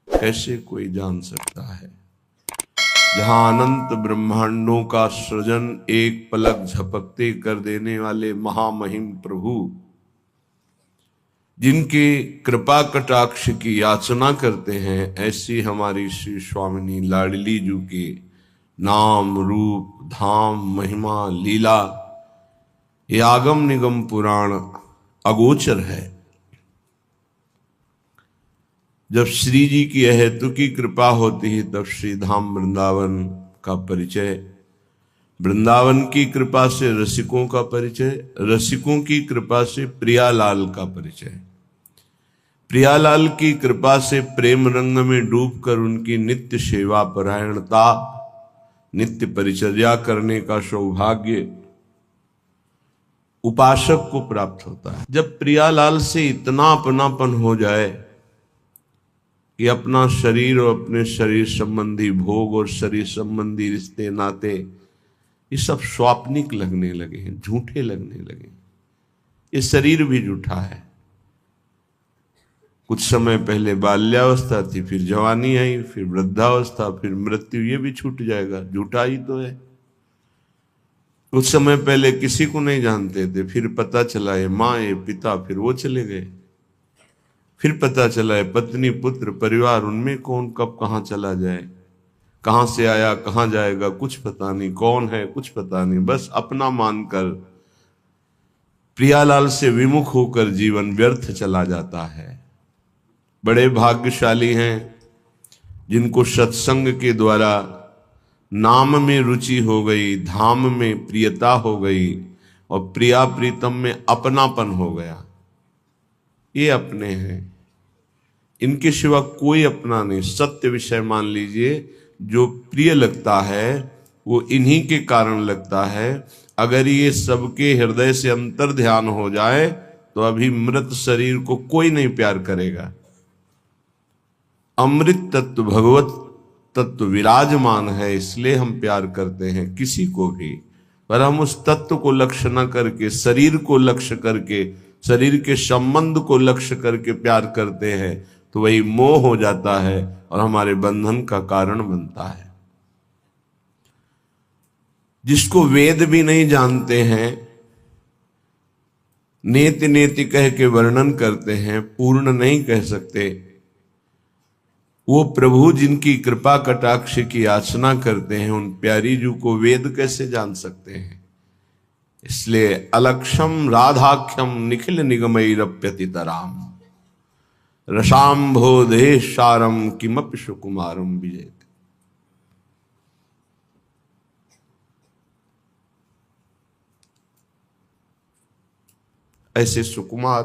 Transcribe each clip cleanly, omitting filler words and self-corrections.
कैसे कोई जान सकता है। जहां अनंत ब्रह्मांडों का सृजन एक पलक झपकते कर देने वाले महामहिम प्रभु, जिनके कृपा कटाक्ष की याचना करते हैं, ऐसी हमारी श्री स्वामिनी लाडली जू के नाम रूप धाम महिमा लीला ये आगम निगम पुराण अगोचर है। जब श्री जी की अहेतु की कृपा होती है तब श्री धाम वृंदावन का परिचय, वृंदावन की कृपा से रसिकों का परिचय, रसिकों की कृपा से प्रियालाल का परिचय, प्रियालाल की कृपा से प्रेम रंग में डूबकर उनकी नित्य सेवा परायणता, नित्य परिचर्या करने का सौभाग्य उपासक को प्राप्त होता है। जब प्रियालाल से इतना अपनापन हो जाए कि अपना शरीर और अपने शरीर संबंधी भोग और शरीर संबंधी रिश्ते नाते ये सब स्वाप्निक लगने लगे हैं, झूठे लगने लगे। ये शरीर भी झूठा है। कुछ समय पहले बाल्यावस्था थी, फिर जवानी आई, फिर वृद्धावस्था, फिर मृत्यु, ये भी छूट जाएगा, झूठा ही तो है। कुछ समय पहले किसी को नहीं जानते थे, फिर पता चला ये माँ ये पिता, फिर वो चले गए। फिर पता चला है पत्नी पुत्र परिवार, उनमें कौन कब कहाँ चला जाए, कहाँ से आया कहाँ जाएगा कुछ पता नहीं, कौन है कुछ पता नहीं। बस अपना मानकर प्रियालाल से विमुख होकर जीवन व्यर्थ चला जाता है। बड़े भाग्यशाली हैं जिनको सत्संग के द्वारा नाम में रुचि हो गई, धाम में प्रियता हो गई और प्रिया प्रीतम में अपनापन हो गया। ये अपने हैं, इनके सिवा कोई अपना नहीं। सत्य विषय मान लीजिए, जो प्रिय लगता है वो इन्हीं के कारण लगता है। अगर ये सबके हृदय से अंतर ध्यान हो जाए तो अभी मृत शरीर को कोई नहीं प्यार करेगा। अमृत तत्व भगवत तत्व विराजमान है, इसलिए हम प्यार करते हैं किसी को भी। पर हम उस तत्व को लक्ष्य न करके, शरीर को लक्ष्य करके, शरीर के संबंध को लक्ष्य करके प्यार करते हैं तो वही मोह हो जाता है और हमारे बंधन का कारण बनता है। जिसको वेद भी नहीं जानते हैं, नेति नेति कह के वर्णन करते हैं, पूर्ण नहीं कह सकते, वो प्रभु जिनकी कृपा कटाक्ष की याचना करते हैं, उन प्यारी जू को वेद कैसे जान सकते हैं। इसलिए अलक्षम राधाख्यम निखिल निगमैरप्यतितराम रसाम्भोदेशारम किमपि सुकुमारम विजयते। ऐसे सुकुमार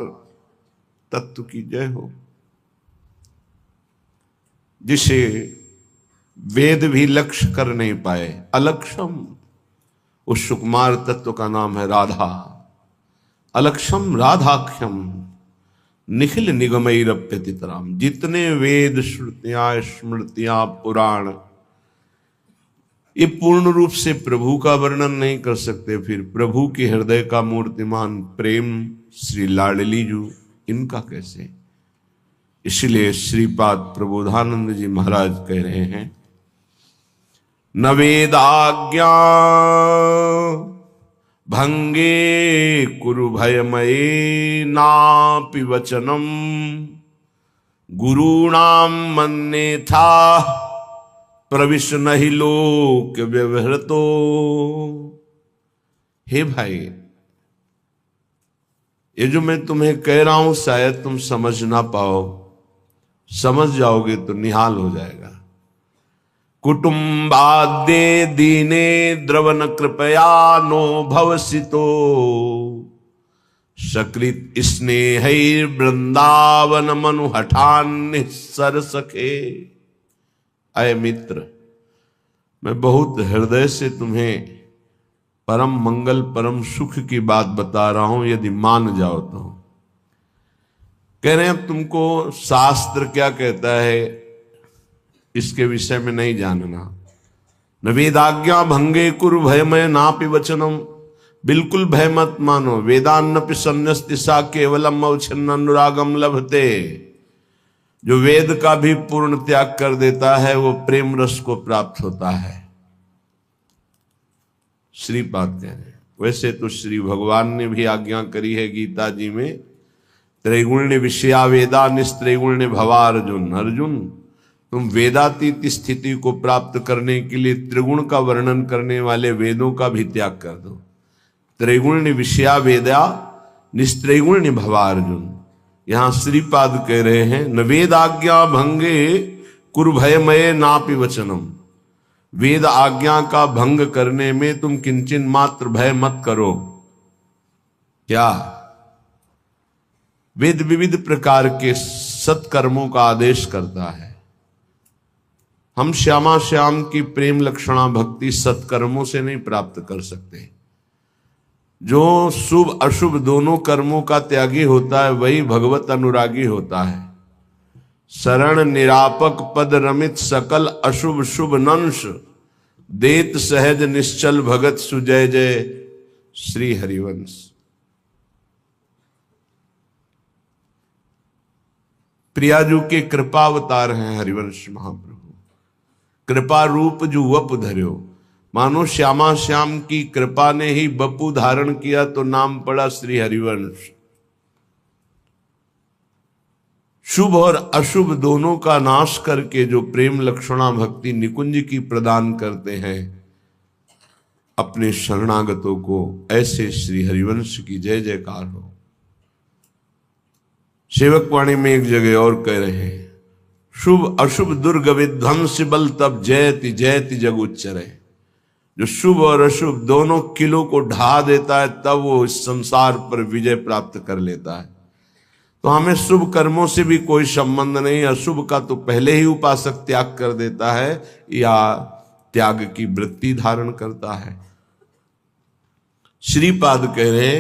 तत्व की जय हो, जिसे वेद भी लक्ष्य कर नहीं पाए। अलक्षम, उस सुकुमार तत्व का नाम है राधा। अलक्षम राधाख्यम निखिल निगमैरप्यतितराम। जितने वेद श्रुतियां स्मृतियां पुराण ये पूर्ण रूप से प्रभु का वर्णन नहीं कर सकते, फिर प्रभु के हृदय का मूर्तिमान प्रेम श्री लाडली जू, इनका कैसे। इसलिए श्रीपाद प्रबोधानंद जी महाराज कह रहे हैं, न वेदाज्ञा भंगे कुरु भयमये नापि वचनम गुरूणाम मन्येथा प्रविश नहि लोक व्यवहृतो। हे भाई, ये जो मैं तुम्हें कह रहा हूं शायद तुम समझ ना पाओ, समझ जाओगे तो निहाल हो जाएगा। कुटुंबाद्ये दीने द्रवन कृपया नो भवसितो सकृत स्नेहैर वृंदावन मनु हठान सर सखे। अय मित्र, मैं बहुत हृदय से तुम्हें परम मंगल परम सुख की बात बता रहा हूं, यदि मान जाओ तो। कह रहे हैं अब तुमको शास्त्र क्या कहता है इसके विषय में नहीं जानना। न वेदाज्ञा भंगे कुरु भयमय नापि वचनम, बिल्कुल भय मत मानो। वेदान्नपि सन्न्यस्ति सा केवलम अवच्छिन्न अनुरागम लभते। जो वेद का भी पूर्ण त्याग कर देता है वो प्रेम रस को प्राप्त होता है। श्रीपाद कह रहे हैं। वैसे तो श्री भगवान ने भी आज्ञा करी है गीता जी में, त्रैगुण्य विषया वेदा निस्त्रैगुण्य भवा अर्जुन। अर्जुन, तुम वेदातीत स्थिति को प्राप्त करने के लिए त्रिगुण का वर्णन करने वाले वेदों का भी त्याग कर दो। त्रैगुण्य विषया वेदा निस्त्रैगुण्य भवा अर्जुन। यहां श्रीपाद कह रहे हैं, न वेद आज्ञा भंगे कुरु भयमय नापि वचनम। वेद आज्ञा का भंग करने में तुम किंचन मात्र भय मत करो। क्या? वेद विविध प्रकार के सत्कर्मों का आदेश करता है। हम श्यामा श्याम की प्रेम लक्षणा भक्ति सत्कर्मों से नहीं प्राप्त कर सकते। जो शुभ अशुभ दोनों कर्मों का त्यागी होता है वही भगवत अनुरागी होता है। शरण निरापक पद रमित सकल अशुभ शुभ नंश, देत सहज निश्चल भगत सुजय जय श्री हरिवंश। प्रियाजू के कृपावतार हैं हरिवंश महाप्रभु। कृपा रूप जो वप धर्यो। मानो श्यामा श्याम की कृपा ने ही बपू धारण किया तो नाम पड़ा श्री हरिवंश। शुभ और अशुभ दोनों का नाश करके जो प्रेम लक्षणा भक्ति निकुंज की प्रदान करते हैं अपने शरणागतों को, ऐसे श्री हरिवंश की जय जयकार हो। सेवक वाणी में एक जगह और कह रहे हैं, शुभ अशुभ दुर्ग विध्वंस बल तब जयति जयति जग उच्चरे। जो शुभ और अशुभ दोनों किलों को ढा देता है तब वो इस संसार पर विजय प्राप्त कर लेता है। तो हमें शुभ कर्मों से भी कोई संबंध नहीं। अशुभ का तो पहले ही उपासक त्याग कर देता है या त्याग की वृत्ति धारण करता है। श्रीपाद कह रहे,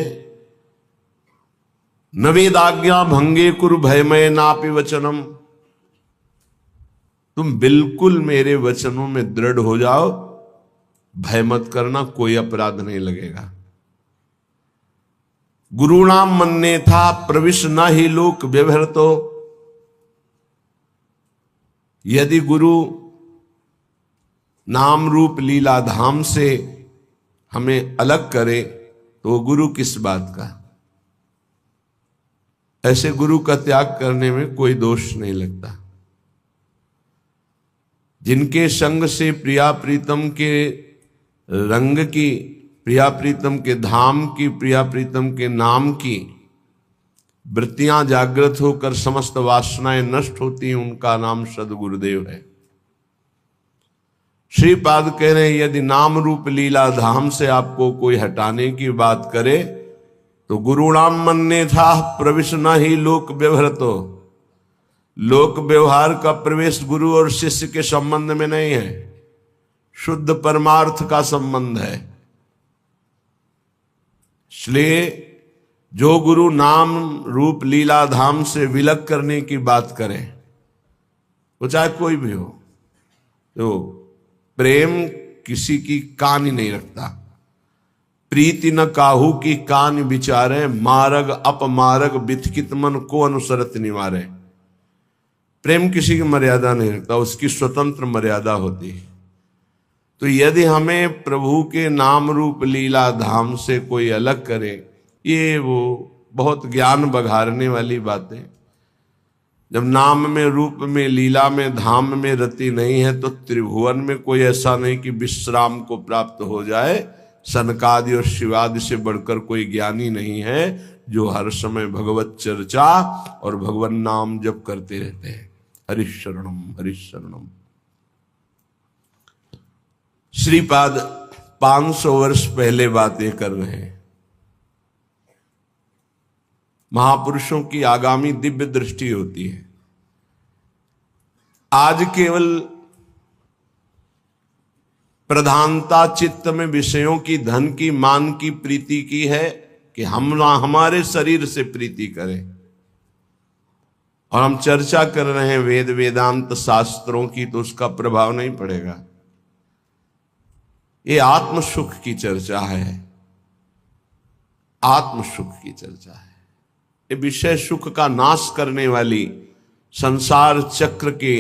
न वेदाज्ञा भंगे कुरु भयमय नापि वचनम। तुम बिल्कुल मेरे वचनों में दृढ़ हो जाओ, भय मत करना, कोई अपराध नहीं लगेगा। गुरुणाम मन्ने था प्रविश न ही लोक व्यवहृतो। यदि गुरु नाम रूप लीला धाम से हमें अलग करे तो गुरु किस बात का? ऐसे गुरु का त्याग करने में कोई दोष नहीं लगता। जिनके संग से प्रिया प्रीतम के रंग की, प्रिया प्रीतम के धाम की, प्रिया प्रीतम के नाम की वृत्तियां जागृत होकर समस्त वासनाएं नष्ट होती हैं, उनका नाम सदगुरुदेव है। श्रीपाद कह रहे हैं, यदि नाम रूप लीला धाम से आपको कोई हटाने की बात करे तो गुरुणाम मन्ने था प्रविश न ही लोक व्यवहृतो। लोक व्यवहार का प्रवेश गुरु और शिष्य के संबंध में नहीं है, शुद्ध परमार्थ का संबंध है। इसलिए जो गुरु नाम रूप लीला धाम से विलग करने की बात करे, वो चाहे कोई भी हो, तो प्रेम किसी की कान ही नहीं रखता। प्रीति न काहू की कान विचारे, मारग अपमारग बिथकित मन को अनुसरत निवारे। प्रेम किसी की मर्यादा नहीं रखता, उसकी स्वतंत्र मर्यादा होती है। तो यदि हमें प्रभु के नाम रूप लीला धाम से कोई अलग करे, ये वो बहुत ज्ञान बघारने वाली बातें। जब नाम में रूप में लीला में धाम में रति नहीं है तो त्रिभुवन में कोई ऐसा नहीं कि विश्राम को प्राप्त हो जाए। सनकादि और शिवादि से बढ़कर कोई ज्ञानी नहीं है जो हर समय भगवत चर्चा और भगवान नाम जप करते रहते हैं। हरिशरणम हरिशरणम। श्रीपाद 500 वर्ष पहले बातें कर रहे हैं। महापुरुषों की आगामी दिव्य दृष्टि होती है। आज केवल प्रधानता चित्त में विषयों की, धन की, मान की प्रीति की है कि हम हमारे शरीर से प्रीति करें। और हम चर्चा कर रहे हैं वेद वेदांत शास्त्रों की, तो उसका प्रभाव नहीं पड़ेगा। ये आत्म सुख की चर्चा है, आत्म सुख की चर्चा है। ये विषय सुख का नाश करने वाली संसार चक्र के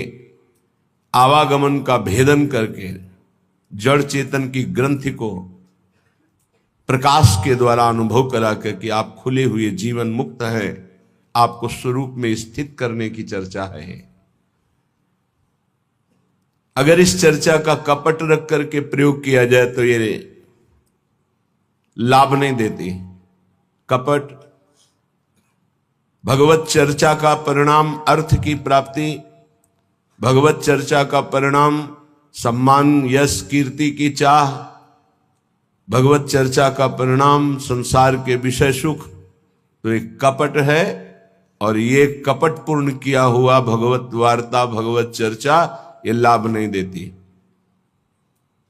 आवागमन का भेदन करके जड़ चेतन की ग्रंथि को प्रकाश के द्वारा अनुभव करा कर कि आप खुले हुए जीवन मुक्त हैं, आपको स्वरूप में स्थित करने की चर्चा है। अगर इस चर्चा का कपट रख करके प्रयोग किया जाए तो ये लाभ नहीं देती। कपट भगवत चर्चा का परिणाम अर्थ की प्राप्ति, भगवत चर्चा का परिणाम सम्मान यश कीर्ति की चाह, भगवत चर्चा का परिणाम संसार के विषय सुख, तो एक कपट है। और ये कपट पूर्ण किया हुआ भगवत वार्ता भगवत चर्चा ये लाभ नहीं देती।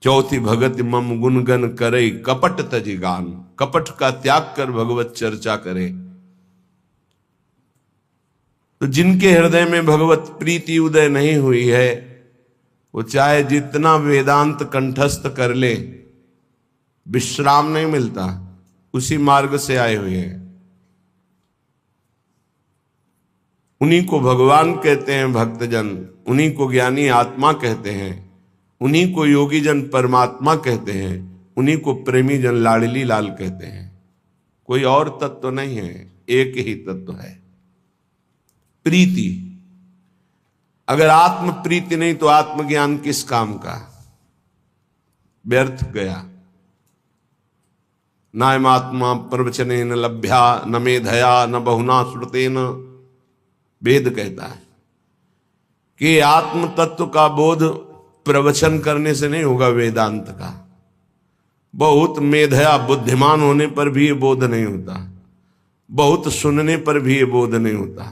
चौथी भगत मम गुणगन करे कपट तजी गान, कपट का त्याग कर भगवत चर्चा करे। तो जिनके हृदय में भगवत प्रीति उदय नहीं हुई है वो चाहे जितना वेदांत कंठस्थ कर ले विश्राम नहीं मिलता, उसी मार्ग से आए हुए हैं। उन्हीं को भगवान कहते हैं भक्तजन, उन्हीं को ज्ञानी आत्मा कहते हैं, उन्हीं को योगी जन परमात्मा कहते हैं, उन्हीं को प्रेमी जन लाडली लाल कहते हैं। कोई और तत्व नहीं है, एक ही तत्व है, प्रीति। अगर आत्म प्रीति नहीं तो आत्मज्ञान किस काम का, व्यर्थ गया। नायमात्मा प्रवचने न लभ्या न मेधया न बहुना श्रुतेन, वेद कहता है कि आत्म तत्व का बोध प्रवचन करने से नहीं होगा। वेदांत का बहुत मेधया बुद्धिमान होने पर भी ये बोध नहीं होता, बहुत सुनने पर भी ये बोध नहीं होता।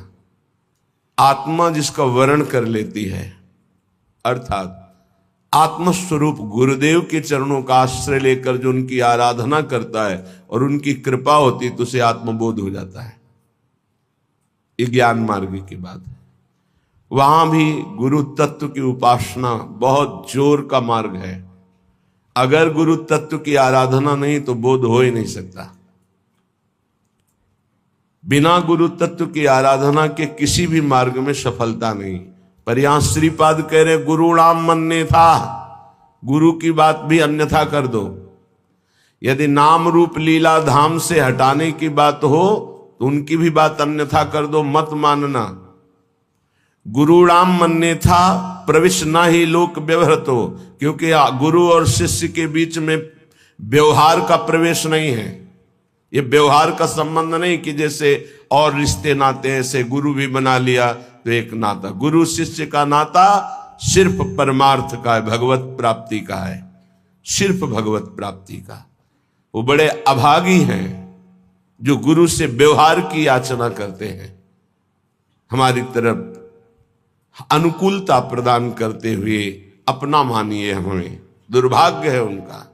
आत्मा जिसका वर्ण कर लेती है, अर्थात आत्मस्वरूप गुरुदेव के चरणों का आश्रय लेकर जो उनकी आराधना करता है और उनकी कृपा होती तो उसे आत्मबोध हो जाता है। ये ज्ञान मार्ग की बात है। वहां भी गुरु तत्व की उपासना बहुत जोर का मार्ग है। अगर गुरु तत्व की आराधना नहीं तो बोध हो ही नहीं सकता। बिना गुरु तत्व की आराधना के किसी भी मार्ग में सफलता नहीं। पर यहां श्रीपाद कह रहे गुरु नाम मन्ने था, गुरु की बात भी अन्यथा कर दो। यदि नाम रूप लीला धाम से हटाने की बात हो तो उनकी भी बात अन्यथा कर दो, मत मानना। गुरु राम मन्ने था प्रविश ना ही लोक व्यवहृत हो, क्योंकि गुरु और शिष्य के बीच में व्यवहार का प्रवेश नहीं है। ये व्यवहार का संबंध नहीं कि जैसे और रिश्ते नाते ऐसे गुरु भी बना लिया तो एक नाता। गुरु शिष्य का नाता सिर्फ परमार्थ का है, भगवत प्राप्ति का है, सिर्फ भगवत प्राप्ति का। वो बड़े अभागी हैं जो गुरु से व्यवहार की याचना करते हैं, हमारी तरफ अनुकूलता प्रदान करते हुए अपना मानिए हमें। दुर्भाग्य है उनका।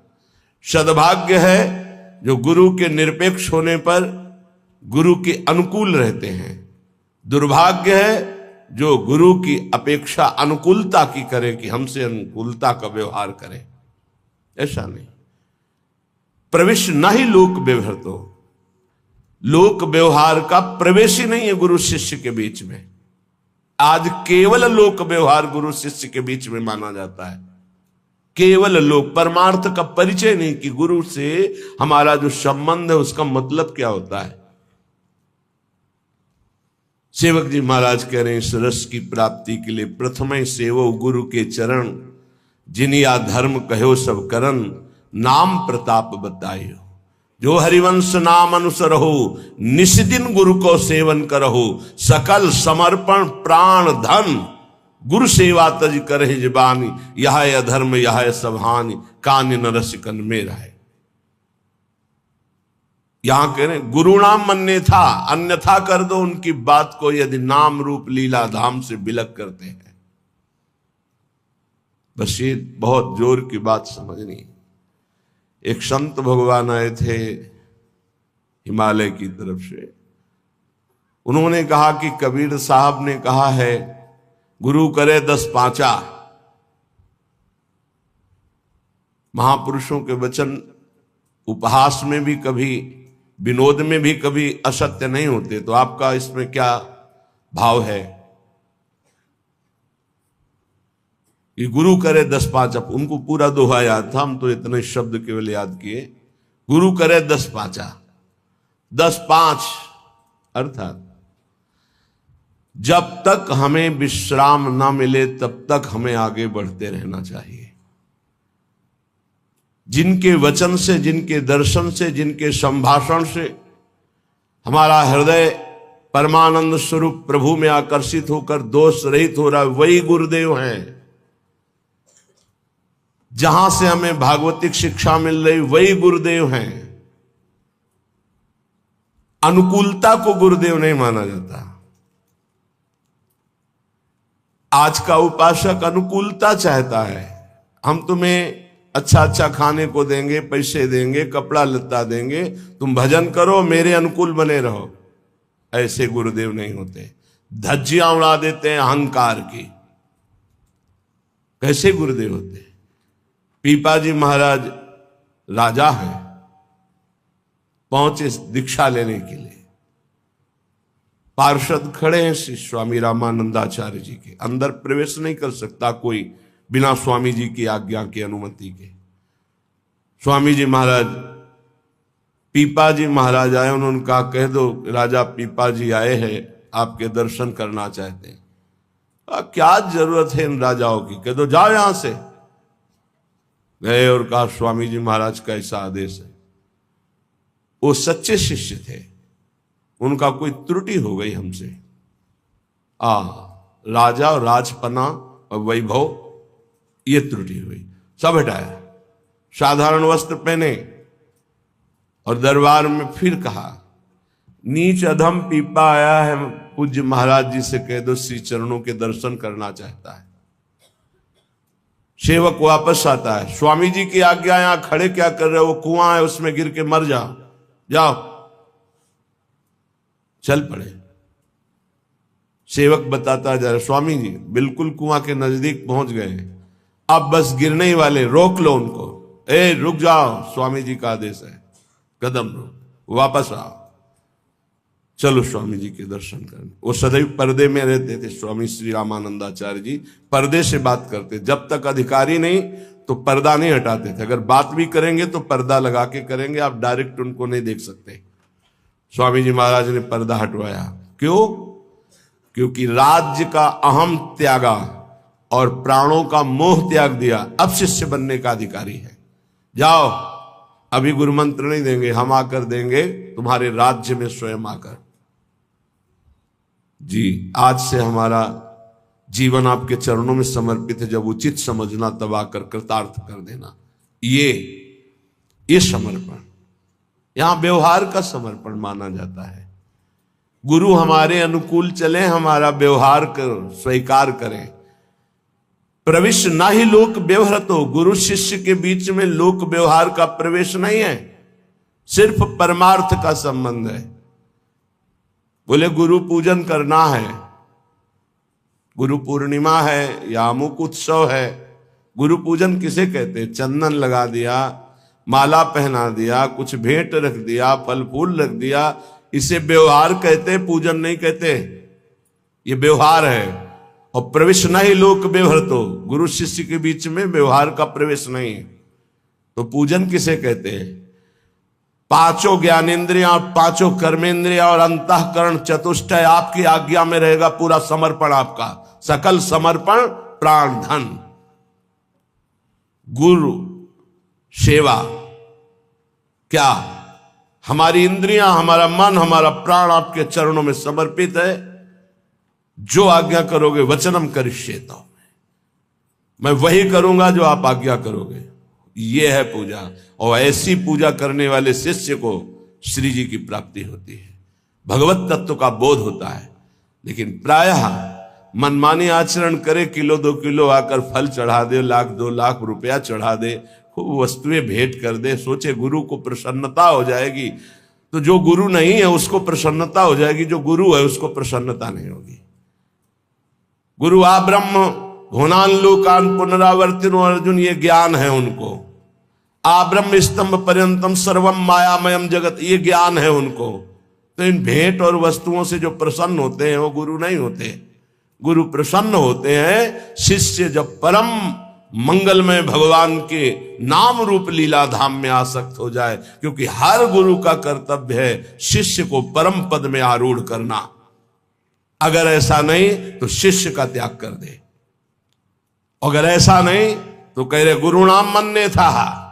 सद्भाग्य है जो गुरु के निरपेक्ष होने पर गुरु के अनुकूल रहते हैं। दुर्भाग्य है जो गुरु की अपेक्षा अनुकूलता की करे कि हमसे अनुकूलता का व्यवहार करे। ऐसा नहीं। प्रवेश न ही लोक व्यवहार, तो लोक व्यवहार का प्रवेश ही नहीं है गुरु शिष्य के बीच में। आज केवल लोक व्यवहार गुरु शिष्य के बीच में माना जाता है। केवल लोक, परमार्थ का परिचय नहीं कि गुरु से हमारा जो संबंध है उसका मतलब क्या होता है। सेवक जी महाराज कह रहे हैं इस रस की प्राप्ति के लिए प्रथम सेवो गुरु के चरण, जिनिया धर्म कहो सब करन, नाम प्रताप बतायो। जो हरिवंश नाम अनुसरहो, निष्दिन गुरु को सेवन करहो, सकल समर्पण प्राण धन, गुरु सेवा तज करहि जबानी, यह अधर्म यह सब हानि, कान न रसिकन मेरा है। यहां कह रहे गुरु नाम मन्ने था, अन्यथा कर दो उनकी बात को यदि नाम रूप लीला धाम से बिलक करते हैं। बस ये बहुत जोर की बात समझनी। एक संत भगवान आए थे हिमालय की तरफ से। उन्होंने कहा कि कबीर साहब ने कहा है गुरु करे 10 पांचा। महापुरुषों के वचन उपहास में भी कभी, विनोद में भी कभी असत्य नहीं होते। तो आपका इसमें क्या भाव है? ये गुरु करे 10 अब उनको पूरा दोहा याद था, हम तो इतने शब्द केवल याद किए। गुरु करे 10 अर्थात जब तक हमें विश्राम ना मिले तब तक हमें आगे बढ़ते रहना चाहिए। जिनके वचन से, जिनके दर्शन से, जिनके संभाषण से हमारा हृदय परमानंद स्वरूप प्रभु में आकर्षित होकर दोष रहित हो रहा है, वही गुरुदेव हैं। जहां से हमें भागवतिक शिक्षा मिल रही वही गुरुदेव हैं। अनुकूलता को गुरुदेव नहीं माना जाता। आज का उपासक अनुकूलता चाहता है। हम तुम्हें अच्छा अच्छा खाने को देंगे, पैसे देंगे, कपड़ा लत्ता देंगे, तुम भजन करो, मेरे अनुकूल बने रहो। ऐसे गुरुदेव नहीं होते। धज्जियां उड़ा देते हैं अहंकार की। कैसे गुरुदेव होते? पीपाजी महाराज राजा हैं, पहुंचे दीक्षा लेने के लिए। पार्षद खड़े हैं श्री स्वामी रामानंदाचार्य जी के। अंदर प्रवेश नहीं कर सकता कोई बिना स्वामी जी की आज्ञा की, अनुमति के। स्वामी जी महाराज, पीपाजी महाराज आए, उन्होंने कहा कह दो राजा पीपाजी आए हैं, आपके दर्शन करना चाहते हैं। क्या जरूरत है इन राजाओं की, कह दो जाओ यहां से। गए और कहा स्वामी जी महाराज का ऐसा आदेश है। वो सच्चे शिष्य थे, उनका कोई त्रुटि हो गई हमसे। राजा और राजपना और वैभव, ये त्रुटि हुई, सब हटाया, साधारण वस्त्र पहने और दरबार में फिर कहा नीच अधम पीपा आया है, पूज्य महाराज जी से कह दो श्री चरणों के दर्शन करना चाहता है। सेवक वापस आता है, स्वामी जी की आज्ञा, यहां खड़े क्या कर रहे हो, वो कुआं है उसमें गिर के मर जाओ, जाओ। चल पड़े। सेवक बताता जा रहा, स्वामी जी बिल्कुल कुआं के नजदीक पहुंच गए, अब बस गिरने ही वाले, रोक लो उनको। रुक जाओ, स्वामी जी का आदेश है, कदम रोक, वापस आओ, चलो स्वामी जी के दर्शन करने। वो सदैव पर्दे में रहते थे स्वामी श्री रामानंदाचार्य जी, पर्दे से बात करते। जब तक अधिकारी नहीं तो पर्दा नहीं हटाते थे। अगर बात भी करेंगे तो पर्दा लगा के करेंगे, आप डायरेक्ट उनको नहीं देख सकते। स्वामी जी महाराज ने पर्दा हटवाया। क्यों? क्योंकि राज्य का अहम त्यागा और प्राणों का मोह त्याग दिया, अब शिष्य बनने का अधिकारी है। जाओ, अभी गुरु मंत्र नहीं देंगे, हम आकर देंगे तुम्हारे राज्य में स्वयं आकर। जी, आज से हमारा जीवन आपके चरणों में समर्पित है। जब उचित समझना तब आकर कृतार्थ कर देना। ये समर्पण, यहां व्यवहार का समर्पण माना जाता है। गुरु हमारे अनुकूल चले, हमारा व्यवहार कर स्वीकार करें। प्रवेश ना ही लोक व्यवहृतो, गुरु शिष्य के बीच में लोक व्यवहार का प्रवेश नहीं है, सिर्फ परमार्थ का संबंध है। बोले गुरु पूजन करना है, गुरु पूर्णिमा है या अमुक उत्सव है। गुरु पूजन किसे कहते हैं? चंदन लगा दिया, माला पहना दिया, कुछ भेंट रख दिया, फल फूल रख दिया, इसे व्यवहार कहते, पूजन नहीं कहते। ये व्यवहार है। और प्रवेश नहीं लोक व्यवहृतो, गुरु शिष्य के बीच में व्यवहार का प्रवेश नहीं है, तो पूजन किसे कहते हैं? पांचों ज्ञानेंद्रियां, पांचों कर्मेंद्रियां और अंतःकरण चतुष्टय आपकी आज्ञा में रहेगा। पूरा समर्पण आपका, सकल समर्पण, प्राण धन। गुरु सेवा क्या? हमारी इंद्रियां, हमारा मन, हमारा प्राण आपके चरणों में समर्पित है। जो आज्ञा करोगे वचनम करिष्येत, मैं वही करूंगा जो आप आज्ञा करोगे। ये है पूजा। और ऐसी पूजा करने वाले शिष्य को श्री जी की प्राप्ति होती है, भगवत तत्व का बोध होता है। लेकिन प्रायः मनमानी आचरण करे, किलो 2 किलो आकर फल चढ़ा दे, 1-2 लाख रुपया चढ़ा दे, खूब वस्तुएं भेंट कर दे, सोचे गुरु को प्रसन्नता हो जाएगी। तो जो गुरु नहीं है उसको प्रसन्नता हो जाएगी, जो गुरु है उसको प्रसन्नता नहीं होगी। गुरु आ ब्रह्म भुवनान लोकान पुनरावर्तिनो अर्जुन, ये ज्ञान है उनको। आ ब्रह्म स्तंभ पर्यंतम सर्वम मायामयम जगत, ये ज्ञान है उनको। तो इन भेंट और वस्तुओं से जो प्रसन्न होते हैं वो गुरु नहीं होते। गुरु प्रसन्न होते हैं शिष्य जब परम मंगलमय भगवान के नाम रूप लीला धाम में आसक्त हो जाए, क्योंकि हर गुरु का कर्तव्य है शिष्य को परम पद में आरूढ़ करना। अगर ऐसा नहीं तो शिष्य का त्याग कर दे, अगर ऐसा नहीं तो कह रहे गुरु नाम मन्ने था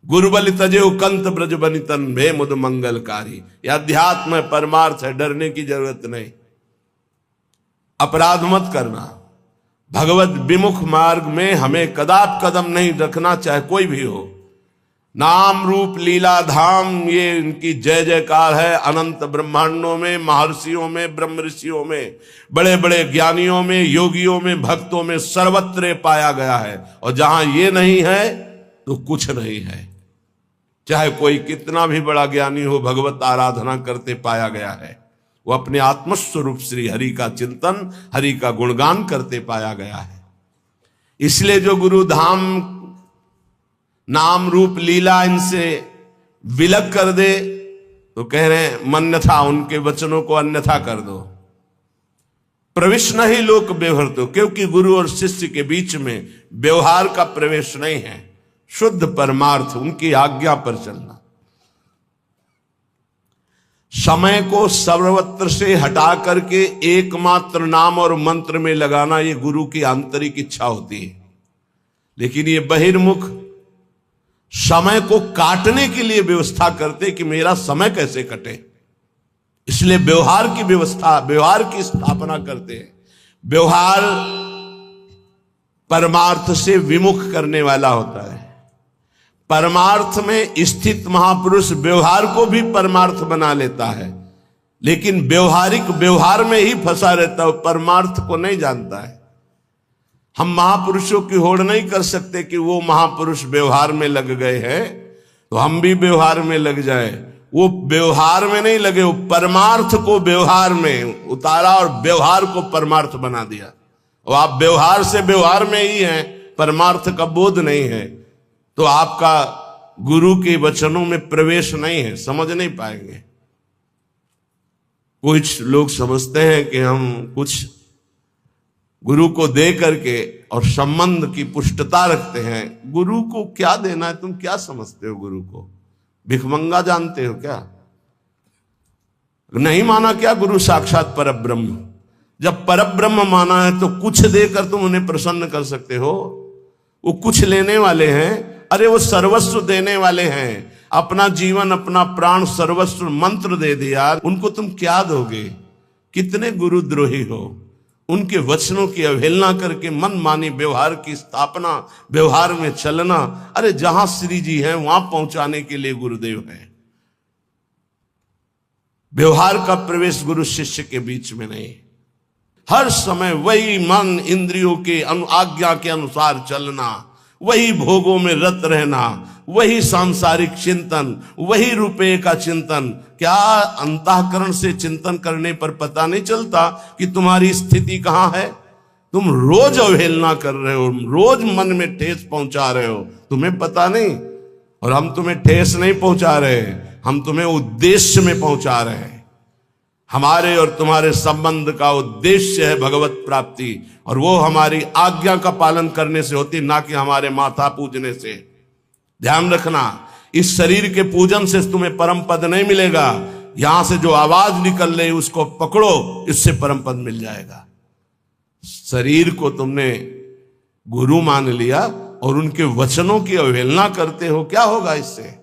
गुरु बलि तजेउ कंत ब्रज बनितन भे मुद मंगलकारी। यह अध्यात्म परमार्थ है, डरने की जरूरत नहीं। अपराध मत करना, भगवत विमुख मार्ग में हमें कदाप कदम नहीं रखना, चाहे कोई भी हो। नाम रूप लीला धाम ये इनकी जय जयकार है। अनंत ब्रह्मांडों में, महर्षियों में, ब्रह्म ऋषियों में, बड़े बड़े ज्ञानियों में, योगियों में, भक्तों में सर्वत्र पाया गया है। और जहां ये नहीं है तो कुछ नहीं है। चाहे कोई कितना भी बड़ा ज्ञानी हो, भगवत आराधना करते पाया गया है। वो अपने आत्मस्वरूप श्री हरि का चिंतन, हरि का गुणगान करते पाया गया है। इसलिए जो गुरु धाम नाम रूप लीला इनसे विलग कर दे तो कह रहे हैं मन्यथा, उनके वचनों को अन्यथा कर दो। प्रवेश नहीं लोक व्यवहृतो, क्योंकि गुरु और शिष्य के बीच में व्यवहार का प्रवेश नहीं है। शुद्ध परमार्थ, उनकी आज्ञा पर चलना। समय को सर्वत्र से हटा करके एकमात्र नाम और मंत्र में लगाना, ये गुरु की आंतरिक इच्छा होती है। लेकिन ये बहिर्मुख समय को काटने के लिए व्यवस्था करते कि मेरा समय कैसे कटे, इसलिए व्यवहार की व्यवस्था, व्यवहार की स्थापना करते हैं। व्यवहार परमार्थ से विमुख करने वाला होता है। परमार्थ में स्थित महापुरुष व्यवहार को भी परमार्थ बना लेता है, लेकिन व्यवहारिक व्यवहार में ही फंसा रहता है, परमार्थ को नहीं जानता है। हम महापुरुषों की होड़ नहीं कर सकते कि वो महापुरुष व्यवहार में लग गए हैं तो हम भी व्यवहार में लग जाए। वो व्यवहार में नहीं लगे, वो परमार्थ को व्यवहार में उतारा और व्यवहार को परमार्थ बना दिया। और आप व्यवहार से व्यवहार में ही हैं, परमार्थ का बोध नहीं है, तो आपका गुरु के वचनों में प्रवेश नहीं है, समझ नहीं पाएंगे। कुछ लोग समझते हैं कि हम कुछ गुरु को दे करके और संबंध की पुष्टता रखते हैं। गुरु को क्या देना है? तुम क्या समझते हो? गुरु को भिखमंगा जानते हो क्या? नहीं माना क्या गुरु साक्षात परब्रह्म? जब परब्रह्म माना है तो कुछ देकर तुम उन्हें प्रसन्न कर सकते हो। वो कुछ लेने वाले हैं, अरे वो सर्वस्व देने वाले हैं। अपना जीवन, अपना प्राण, सर्वस्व मंत्र दे दिया, उनको तुम क्या दोगे? कितने गुरुद्रोही हो। उनके वचनों की अवहेलना करके मनमानी व्यवहार की स्थापना, व्यवहार में चलना। अरे जहां श्री जी हैं वहां पहुंचाने के लिए गुरुदेव हैं। व्यवहार का प्रवेश गुरु शिष्य के बीच में नहीं। हर समय वही मन इंद्रियों के आज्ञा के अनुसार चलना, वही भोगों में रत रहना, वही सांसारिक चिंतन, वही रुपये का चिंतन। क्या अंतःकरण से चिंतन करने पर पता नहीं चलता कि तुम्हारी स्थिति कहां है? तुम रोज अवहेलना कर रहे हो, रोज मन में ठेस पहुंचा रहे हो, तुम्हें पता नहीं। और हम तुम्हें ठेस नहीं पहुंचा रहे, हम तुम्हें उद्देश्य में पहुंचा रहे हैं। हमारे और तुम्हारे संबंध का उद्देश्य है भगवत प्राप्ति, और वो हमारी आज्ञा का पालन करने से होती, ना कि हमारे माथा पूजने से। ध्यान रखना, इस शरीर के पूजन से तुम्हें परम पद नहीं मिलेगा। यहां से जो आवाज निकल रही उसको पकड़ो, इससे परम पद मिल जाएगा। शरीर को तुमने गुरु मान लिया और उनके वचनों की अवहेलना करते हो, क्या होगा इससे?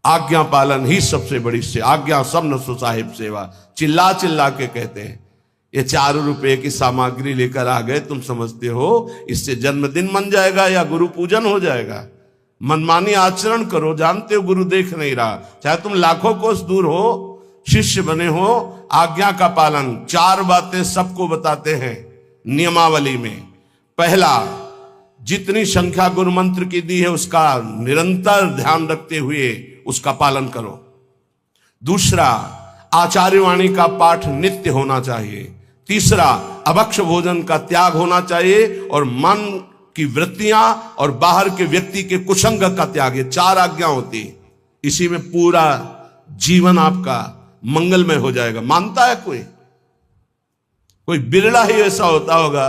आज्ञा पालन ही सबसे बड़ी से आज्ञा सब न सो साहिब सेवा। चिल्ला चिल्ला के कहते हैं ये 4 रुपए की सामग्री लेकर आ गए, तुम समझते हो इससे जन्मदिन मन जाएगा या गुरु पूजन हो जाएगा? मनमानी आचरण करो, जानते हो गुरु देख नहीं रहा। चाहे तुम लाखों कोस दूर हो, शिष्य बने हो, आज्ञा का पालन। 4 बातें सबको बताते हैं नियमावली में। पहला, जितनी संख्या गुरु मंत्र की दी है उसका निरंतर ध्यान रखते हुए उसका पालन करो। दूसरा, आचार्यवाणी का पाठ नित्य होना चाहिए। तीसरा, अभक्ष भोजन का त्याग होना चाहिए और मन की वृत्तियां और बाहर के व्यक्ति के कुसंग का त्याग। ये 4 आज्ञा होती, इसी में पूरा जीवन आपका मंगलमय हो जाएगा। मानता है कोई? कोई बिरला ही ऐसा होता होगा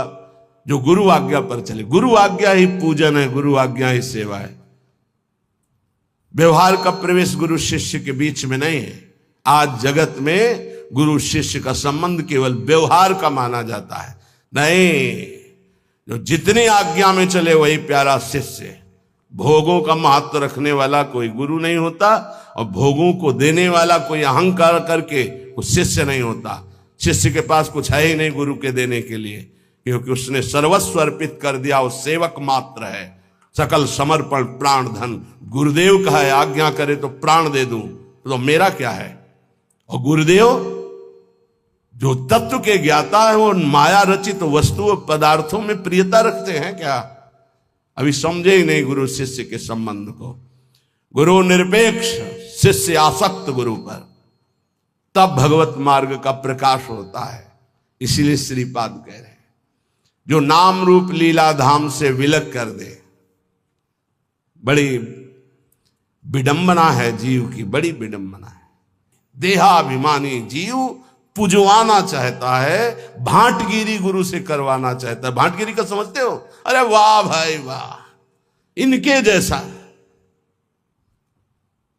जो गुरु आज्ञा पर चले। गुरु आज्ञा ही पूजन है, गुरु आज्ञा ही सेवा है। व्यवहार का प्रवेश गुरु शिष्य के बीच में नहीं है। आज जगत में गुरु शिष्य का संबंध केवल व्यवहार का माना जाता है। नहीं, जो जितनी आज्ञा में चले वही प्यारा शिष्य। भोगों का महत्व रखने वाला कोई गुरु नहीं होता, और भोगों को देने वाला कोई अहंकार करके वो शिष्य नहीं होता। शिष्य के पास कुछ है ही नहीं गुरु के देने के लिए, क्योंकि उसने सर्वस्व अर्पित कर दिया, वो सेवक मात्र है। सकल समर्पण प्राण धन। गुरुदेव का है, आज्ञा करे तो प्राण दे दूं, तो मेरा क्या है। और गुरुदेव जो तत्व के ज्ञाता है, वो माया रचित वस्तु पदार्थों में प्रियता रखते हैं क्या? अभी समझे ही नहीं गुरु शिष्य के संबंध को। गुरु निरपेक्ष, शिष्य आसक्त गुरु पर, तब भगवत मार्ग का प्रकाश होता है। इसीलिए श्रीपाद कह रहे हैं, जो नाम रूप लीला धाम से विलग कर दे। बड़ी विडंबना है जीव की, बड़ी विडंबना है। देहाभिमानी जीव पुजवाना चाहता है, भांटगिरी गुरु से करवाना चाहता है। भांटगिरी का समझते हो? अरे वाह भाई वाह, इनके जैसा,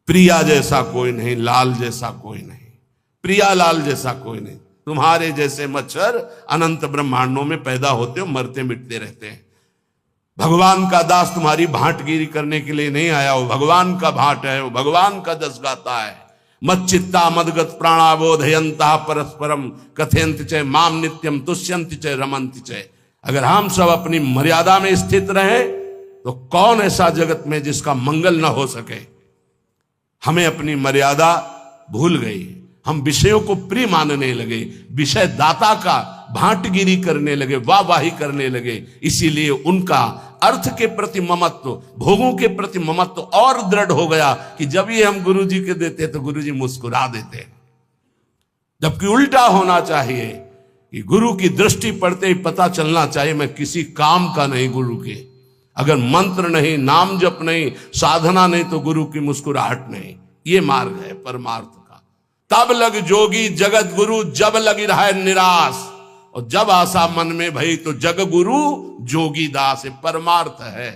प्रिया जैसा कोई नहीं, लाल जैसा कोई नहीं, प्रिया लाल जैसा कोई नहीं। तुम्हारे जैसे मच्छर अनंत ब्रह्मांडों में पैदा होते हो, मरते मिटते रहते हैं। भगवान का दास तुम्हारी भांटगिरी करने के लिए नहीं आया, वो भगवान का भाट है, वो भगवान का जस गाता है। मच्चित्ता मदगत प्राणाबोधयंता परस्परम कथयंत च माम नित्यम तुष्यंति च रमंति च। अगर हम सब अपनी मर्यादा में स्थित रहे तो कौन ऐसा जगत में जिसका मंगल न हो सके। हमें अपनी मर्यादा भूल गई, हम विषयों को प्रिय मानने लगे, विषय दाता का भांटगिरी करने लगे, वाहवाही करने लगे। इसीलिए उनका अर्थ के प्रति ममत्व, भोगों के प्रति ममत्व और दृढ़ हो गया कि जब ये हम गुरु जी के देते तो गुरु जी मुस्कुरा देते। जबकि उल्टा होना चाहिए कि गुरु की दृष्टि पड़ते ही पता चलना चाहिए मैं किसी काम का नहीं गुरु के। अगर मंत्र नहीं, नाम जप नहीं, साधना नहीं, तो गुरु की मुस्कुराहट नहीं। ये मार्ग है परमार्थ का। तब लग जोगी जगत गुरु, जब लगी रहा निराश, और जब आशा मन में भई तो जग गुरु जोगी दास। परमार्थ है।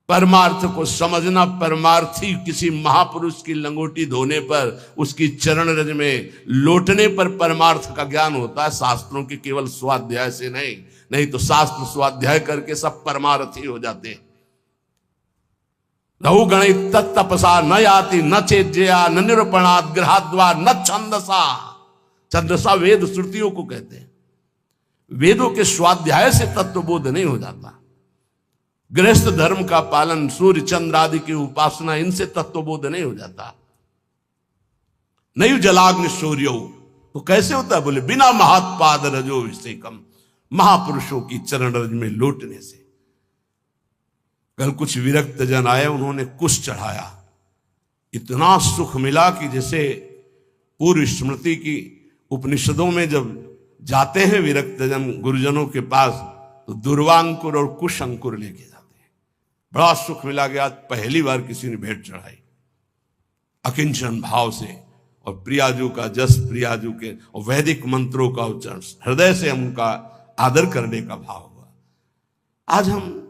परमार्थ को समझना, परमार्थी किसी महापुरुष की लंगोटी धोने पर, उसकी चरण रज में लौटने पर परमार्थ का ज्ञान होता है, शास्त्रों के केवल स्वाध्याय से नहीं। नहीं तो शास्त्र स्वाध्याय करके सब परमार्थी हो जाते। रहु गणित तत्तपसा न याति न चेज्या न निरूपणात् ग्रहाद्वा न छंदसा। छंदसा वेद श्रुतियों को कहते हैं। वेदों के स्वाध्याय से तत्वबोध नहीं हो जाता। गृहस्थ धर्म का पालन, सूर्य चंद्र आदि की उपासना, इनसे तत्वबोध नहीं हो जाता। नयु जलाग्नि सूर्यो, तो कैसे होता है? बोले बिना महात्पाद रजो विषेकम, महापुरुषों की चरण रज में लौटने से। कल कुछ विरक्त जन आए, उन्होंने कुश चढ़ाया, इतना सुख मिला कि जैसे पूर्व स्मृति की उपनिषदों में जब जाते हैं विरक्त जन गुरुजनों के पास, तो दुर्वांकुर और कुश अंकुर लेके जाते हैं। बड़ा सुख मिला कि आज पहली बार किसी ने भेंट चढ़ाई अकिंचन भाव से, और प्रियाजू का जस, प्रियाजू के और वैदिक मंत्रों का उच्चारण, हृदय से हम उनका आदर करने का भाव हुआ। आज हम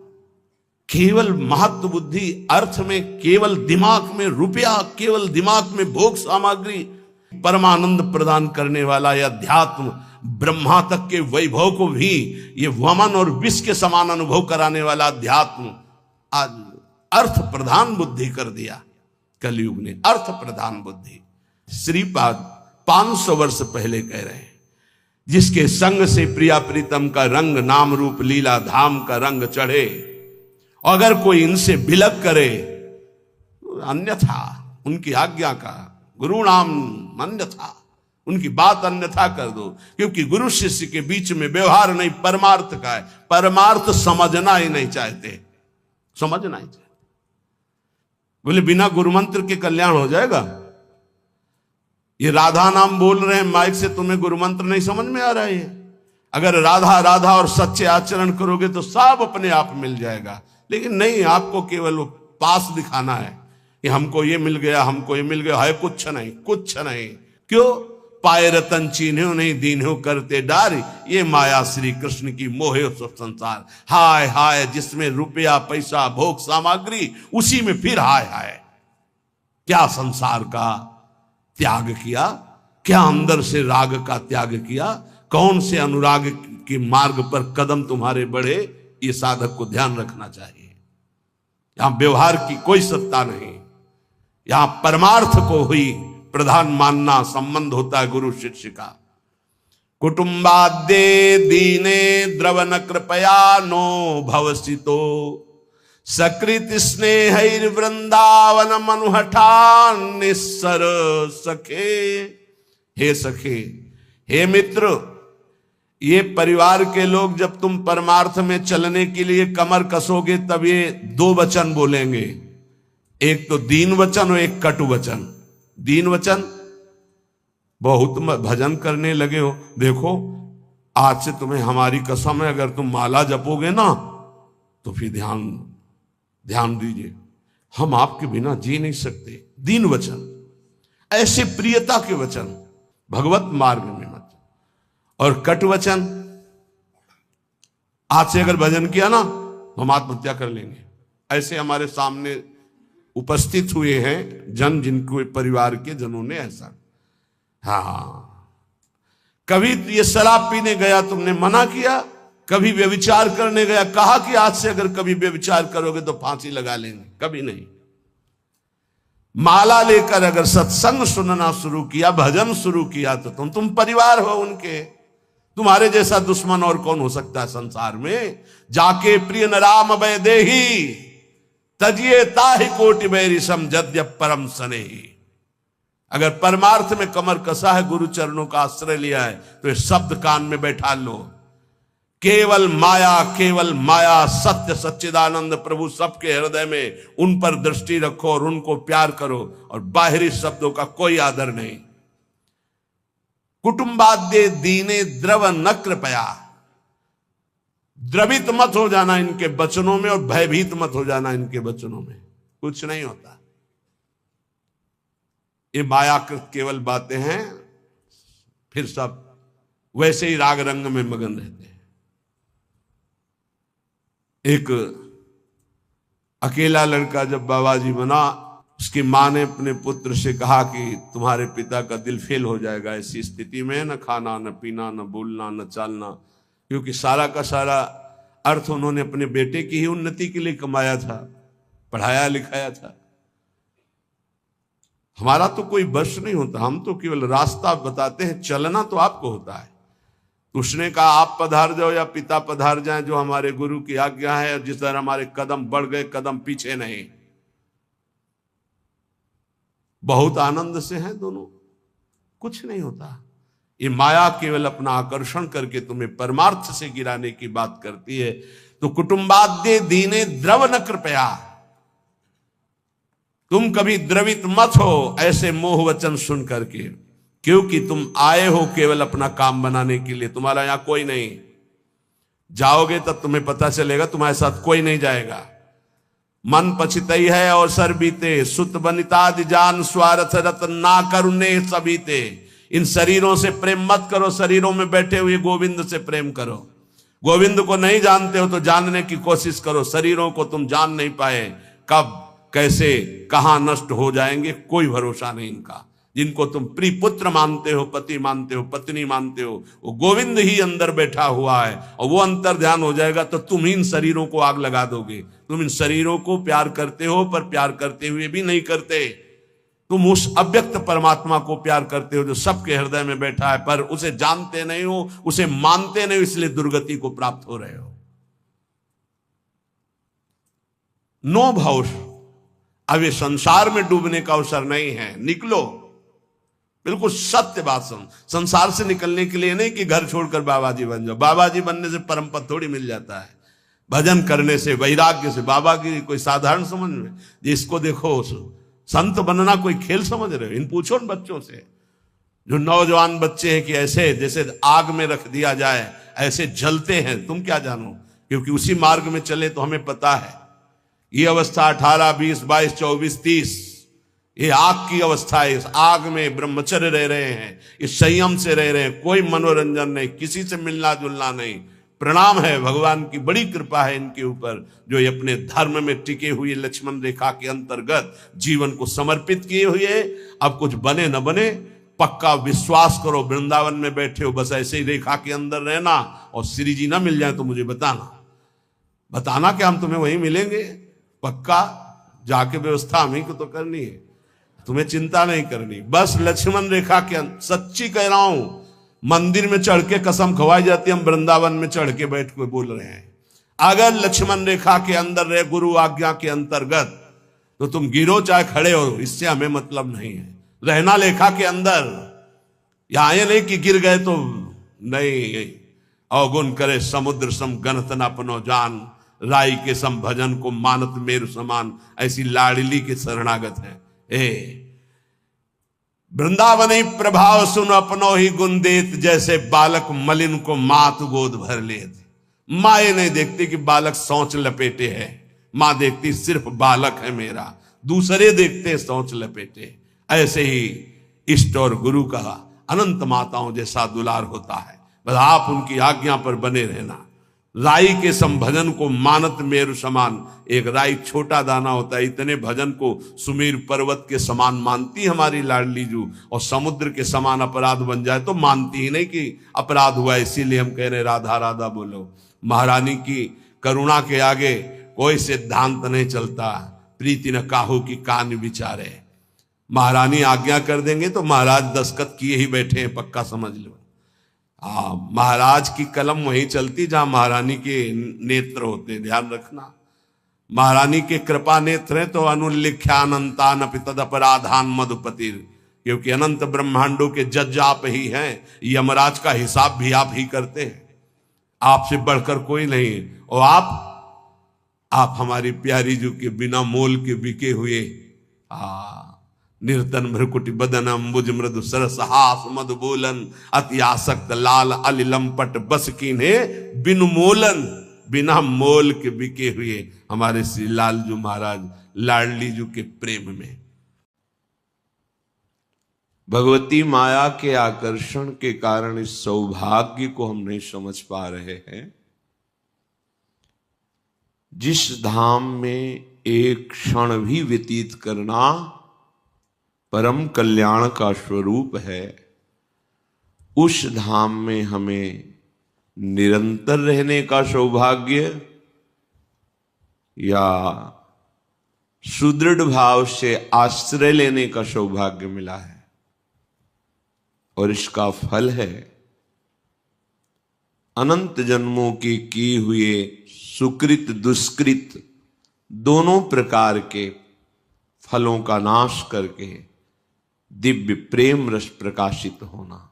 केवल महत्व बुद्धि अर्थ में, केवल दिमाग में रुपया, केवल दिमाग में भोग सामग्री, परमानंद प्रदान करने वाला यह अध्यात्म, ब्रह्मा तक के वैभव को भी ये वमन और विष के समान अनुभव कराने वाला अध्यात्म आज अर्थ प्रधान बुद्धि कर दिया कलयुग ने। अर्थ प्रधान बुद्धि। श्रीपाद 500 वर्ष पहले कह रहे हैं, जिसके संग से प्रिया प्रीतम का रंग, नाम रूप लीला धाम का रंग चढ़े, अगर कोई इनसे बिलक करे, अन्यथा उनकी आज्ञा का, गुरु नाम अन्यथा, उनकी बात अन्यथा कर दो। क्योंकि गुरु शिष्य के बीच में व्यवहार नहीं, परमार्थ का है। परमार्थ समझना ही नहीं चाहते, समझना ही चाहते। बोले बिना गुरु मंत्र के कल्याण हो जाएगा? ये राधा नाम बोल रहे हैं माइक से, तुम्हें गुरु मंत्र नहीं समझ में आ रहा है? अगर राधा राधा और सच्चे आचरण करोगे तो सब अपने आप मिल जाएगा। लेकिन नहीं, आपको केवल वो पास दिखाना है कि हमको ये मिल गया, हमको ये मिल गया, है कुछ नहीं, कुछ नहीं। क्यों? पाए रतन चीन्हो नहीं दीन्हो करते डार, ये माया श्री कृष्ण की मोहे सब संसार। हाय हाय जिसमें रुपया पैसा भोग सामग्री, उसी में फिर हाय हाय। क्या संसार का त्याग किया, क्या अंदर से राग का त्याग किया, कौन से अनुराग के मार्ग पर कदम तुम्हारे बढ़े, ये साधक को ध्यान रखना चाहिए। यहां व्यवहार की कोई सत्ता नहीं, यहां परमार्थ को हुई प्रधान मानना संबंध होता है गुरु शिष्य का। कुटुंबाद्ये दीने द्रवन कृपया नो भवसितो, सकृत स्नेहैर वृंदावन मनुहठान निस्सर सखे। हे सखे, हे मित्र, ये परिवार के लोग जब तुम परमार्थ में चलने के लिए कमर कसोगे तब ये दो वचन बोलेंगे, एक तो दीन वचन और एक कटु वचन। दीन वचन, बहुत भजन करने लगे हो, देखो आज से तुम्हें हमारी कसम है, अगर तुम माला जपोगे ना तो फिर ध्यान दीजिए, हम आपके बिना जी नहीं सकते। दीन वचन, ऐसे प्रियता के वचन भगवत मार्ग में मत। और कट वचन, आज से अगर भजन किया ना तो हम आत्महत्या कर लेंगे। ऐसे हमारे सामने उपस्थित हुए हैं जन, जिनको परिवार के जनों ने ऐसा। हाँ, कभी ये शराब पीने गया तुमने मना किया, कभी व्यभिचार करने गया कहा कि आज से अगर कभी व्यभिचार करोगे तो फांसी लगा लेंगे, कभी नहीं। माला लेकर अगर सत्संग सुनना शुरू किया, भजन शुरू किया तो तुम परिवार हो उनके। तुम्हारे जैसा दुश्मन और कौन हो सकता है संसार में। जाके प्रिय न राम भय देही, तजिए ताहि कोटि बैरी सम जद्य परम सनेही। अगर परमार्थ में कमर कसा है, गुरु चरणों का आश्रय लिया है, तो ये शब्द कान में बैठा लो, केवल माया सत्य सच्चिदानंद प्रभु सबके हृदय में, उन पर दृष्टि रखो और उनको प्यार करो, और बाहरी शब्दों का कोई आदर नहीं। कुटुंबाद्ये दीने द्रव न कृपया, द्रवित मत हो जाना इनके वचनों में और भयभीत मत हो जाना इनके वचनों में, कुछ नहीं होता। ये मायाकृत केवल बातें हैं, फिर सब वैसे ही राग रंग में मगन रहते हैं। एक अकेला लड़का जब बाबा जी बना, उसकी मां ने अपने पुत्र से कहा कि तुम्हारे पिता का दिल फेल हो जाएगा ऐसी स्थिति में, न खाना न पीना न बोलना न चालना, क्योंकि सारा का सारा अर्थ उन्होंने अपने बेटे की ही उन्नति के लिए कमाया था, पढ़ाया लिखाया था। हमारा तो कोई बस नहीं होता, हम तो केवल रास्ता बताते हैं, चलना तो आपको होता है। उसने कहा आप पधार जाओ या पिता पधार जाएं, जो हमारे गुरु की आज्ञा है, जिस तरह हमारे कदम बढ़ गए, कदम पीछे नहीं। बहुत आनंद से हैं दोनों, कुछ नहीं होता। ये माया केवल अपना आकर्षण करके तुम्हें परमार्थ से गिराने की बात करती है। तो कुटुंबाद्ये दीने द्रव न कृपया, तुम कभी द्रवित मत हो ऐसे मोह वचन सुन करके, क्योंकि तुम आए हो केवल अपना काम बनाने के लिए, तुम्हारा यहां कोई नहीं। जाओगे तब तुम्हें पता चलेगा, तुम्हारे साथ कोई नहीं जाएगा। मन पछितई है और सर बीते, सुत बनितादि जान स्वार्थ रतन ना करुणे सबीते। इन शरीरों से प्रेम मत करो, शरीरों में बैठे हुए गोविंद से प्रेम करो। गोविंद को नहीं जानते हो तो जानने की कोशिश करो। शरीरों को तुम जान नहीं पाए, कब कैसे कहां नष्ट हो जाएंगे कोई भरोसा नहीं इनका। जिनको तुम प्रिय पुत्र मानते हो, पति मानते हो, पत्नी मानते हो, वो गोविंद ही अंदर बैठा हुआ है, और वो अंतर ध्यान हो जाएगा तो तुम इन शरीरों को आग लगा दोगे। तुम इन शरीरों को प्यार करते हो, पर प्यार करते हुए भी नहीं करते। तुम उस अव्यक्त परमात्मा को प्यार करते हो जो सबके हृदय में बैठा है, पर उसे जानते नहीं हो, उसे मानते नहीं हो, इसलिए दुर्गति को प्राप्त हो रहे हो। नो भाव, अब ये संसार में डूबने का अवसर नहीं है, निकलो। बिल्कुल सत्य बात सुन। संसार से निकलने के लिए नहीं कि घर छोड़कर बाबा जी बन जाओ। बाबा जी बनने से परम पद थोड़ी मिल जाता है। भजन करने से, वैराग्य से। बाबा की कोई साधारण समझ में, जिसको देखो संत बनना कोई खेल समझ रहे हो? इन पूछो न बच्चों से, जो नौजवान बच्चे हैं, कि ऐसे जैसे आग में रख दिया जाए ऐसे जलते हैं। तुम क्या जानो, क्योंकि उसी मार्ग में चले तो हमें पता है। ये अवस्था 18, 20, 22, 24, 30 ये आग की अवस्था है, इस आग में ब्रह्मचर्य रह रहे हैं, इस संयम से रह रहे हैं, कोई मनोरंजन नहीं, किसी से मिलना जुलना नहीं। प्रणाम है, भगवान की बड़ी कृपा है इनके ऊपर, जो ये अपने धर्म में टिके हुए लक्ष्मण रेखा के अंतर्गत जीवन को समर्पित किए हुए। अब कुछ बने न बने, पक्का विश्वास करो, वृंदावन में बैठे हो बस ऐसे ही रेखा के अंदर रहना, और श्री जी ना मिल जाए तो मुझे बताना कि हम तुम्हें वहीं मिलेंगे। पक्का जाके व्यवस्था हमें को तो करनी है, तुम्हें चिंता नहीं करनी। बस लक्ष्मण रेखा के सच्ची कह रहा हूं, मंदिर में चढ़ के कसम खवाई जाती, हम वृंदावन में चढ़ के बैठ के बोल रहे हैं। अगर लक्ष्मण रेखा के अंदर रहे, गुरु आज्ञा के अंतर्गत, तो तुम गिरो चाहे खड़े हो, इससे हमें मतलब नहीं है। रहना लेखा के अंदर, यहां ये नहीं कि गिर गए तो नहीं। अवगुण करे समुद्र सम गणत न अपनो जान, राई के सम भजन को मानत मेरु समान, ऐसी लाडली के शरणागत है। वृंदावनी प्रभाव सुन अपनो ही गुण देत, जैसे बालक मलिन को मात गोद भर लेत। माँ ये नहीं देखती कि बालक सोच लपेटे है, माँ देखती सिर्फ बालक है मेरा, दूसरे देखते सोच लपेटे। ऐसे ही इष्ट और गुरु का अनंत माताओं जैसा दुलार होता है, बस आप उनकी आज्ञा पर बने रहना। राई के संभजन को मानत मेरु समान, एक राई छोटा दाना होता है, इतने भजन को सुमेर पर्वत के समान मानती हमारी लाडली जू, और समुद्र के समान अपराध बन जाए तो मानती ही नहीं कि अपराध हुआ। इसीलिए हम कह रहे राधा राधा बोलो। महारानी की करुणा के आगे कोई सिद्धांत नहीं चलता, प्रीति न काहू की कान विचारे। महारानी आज्ञा कर देंगे तो महाराज दस्तखत किए ही बैठे हैं, पक्का समझ लो। महाराज की कलम वहीं चलती जहां महारानी के नेत्र होते, ध्यान रखना। महारानी के कृपा नेत्र है तो अनुल्लिख्यानंतान तद अपराधान मधुपतिर, क्योंकि अनंत ब्रह्मांडों के जज आप ही हैं, यमराज का हिसाब भी आप ही करते हैं, आपसे बढ़कर कोई नहीं। और आप हमारी प्यारी जो के बिना मोल के बिके हुए निर्तन भ्रकुटी बदन अम्बुज मृदु सरस हास मधु बोलन, अति आसक्त लाल अलिलंपट बस कीन्हे बिनु मोलन। बिना मोल के बिके हुए हमारे श्री लालजू महाराज लाडली जू के प्रेम में। भगवती माया के आकर्षण के कारण इस सौभाग्य को हम नहीं समझ पा रहे हैं। जिस धाम में एक क्षण भी व्यतीत करना परम कल्याण का स्वरूप है, उस धाम में हमें निरंतर रहने का सौभाग्य या सुदृढ़ भाव से आश्रय लेने का सौभाग्य मिला है। और इसका फल है अनंत जन्मों के किए हुए सुकृत दुष्कृत दोनों प्रकार के फलों का नाश करके दिव्य प्रेम रस प्रकाशित होना।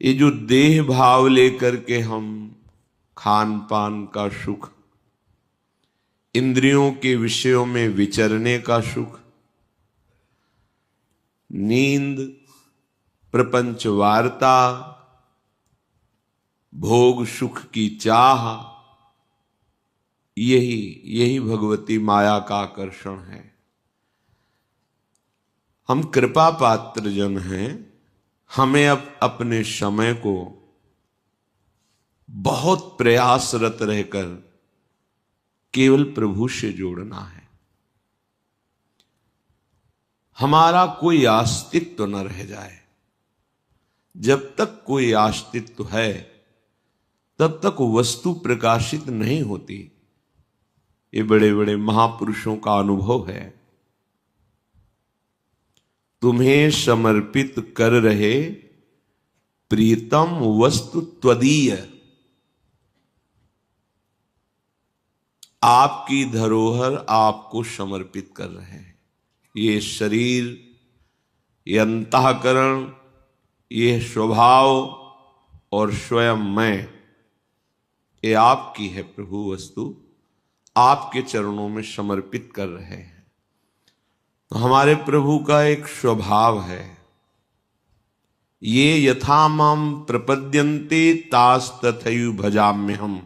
ये जो देह भाव लेकर के हम खान पान का सुख, इंद्रियों के विषयों में विचरने का सुख, नींद, प्रपंच वार्ता, भोग सुख की चाह, यही भगवती माया का आकर्षण है। हम कृपा पात्र जन हैं, हमें अब अपने समय को बहुत प्रयासरत रहकर केवल प्रभु से जोड़ना है। हमारा कोई अस्तित्व न रह जाए। जब तक कोई अस्तित्व है तब तक वस्तु प्रकाशित नहीं होती। ये बड़े बड़े महापुरुषों का अनुभव है। तुम्हें समर्पित कर रहे प्रीतम वस्तु त्वदीय, आपकी धरोहर आपको समर्पित कर रहे हैं। ये शरीर, ये अंतःकरण, ये स्वभाव और स्वयं मैं, ये आपकी है प्रभु वस्तु, आपके चरणों में समर्पित कर रहे हैं। तो हमारे प्रभु का एक स्वभाव है, ये यथा माम प्रपद्यन्ते तास तथैव भजाम्यहम्।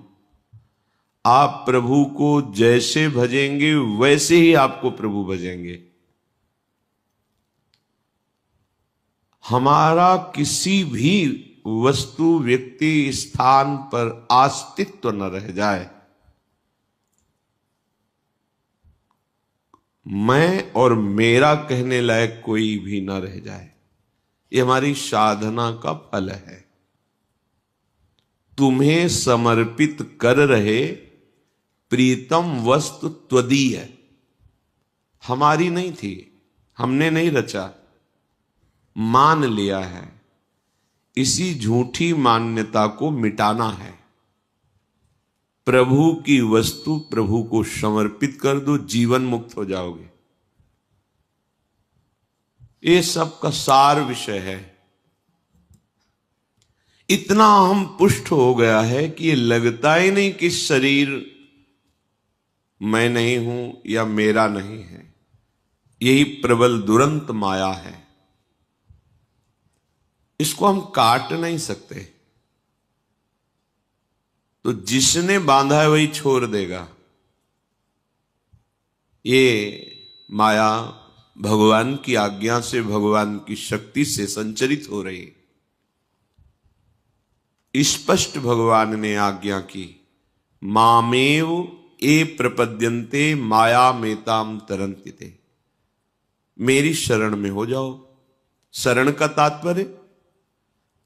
आप प्रभु को जैसे भजेंगे वैसे ही आपको प्रभु भजेंगे। हमारा किसी भी वस्तु, व्यक्ति, स्थान पर अस्तित्व न रह जाए, मैं और मेरा कहने लायक कोई भी न रह जाए, ये हमारी साधना का फल है। तुम्हें समर्पित कर रहे प्रीतम वस्तु त्वदीय, हमारी नहीं थी, हमने नहीं रचा, मान लिया है। इसी झूठी मान्यता को मिटाना है। प्रभु की वस्तु प्रभु को समर्पित कर दो, जीवन मुक्त हो जाओगे। ये सब का सार विषय है। इतना हम पुष्ट हो गया है कि ये लगता ही नहीं कि शरीर मैं नहीं हूं या मेरा नहीं है। यही प्रबल दुरंत माया है, इसको हम काट नहीं सकते। तो जिसने बांधा है वही छोड़ देगा। ये माया भगवान की आज्ञा से, भगवान की शक्ति से संचरित हो रही। स्पष्ट भगवान ने आज्ञा की, मामेव ए प्रपद्यन्ते माया मेताम तरन्ति। मेरी शरण में हो जाओ। शरण का तात्पर्य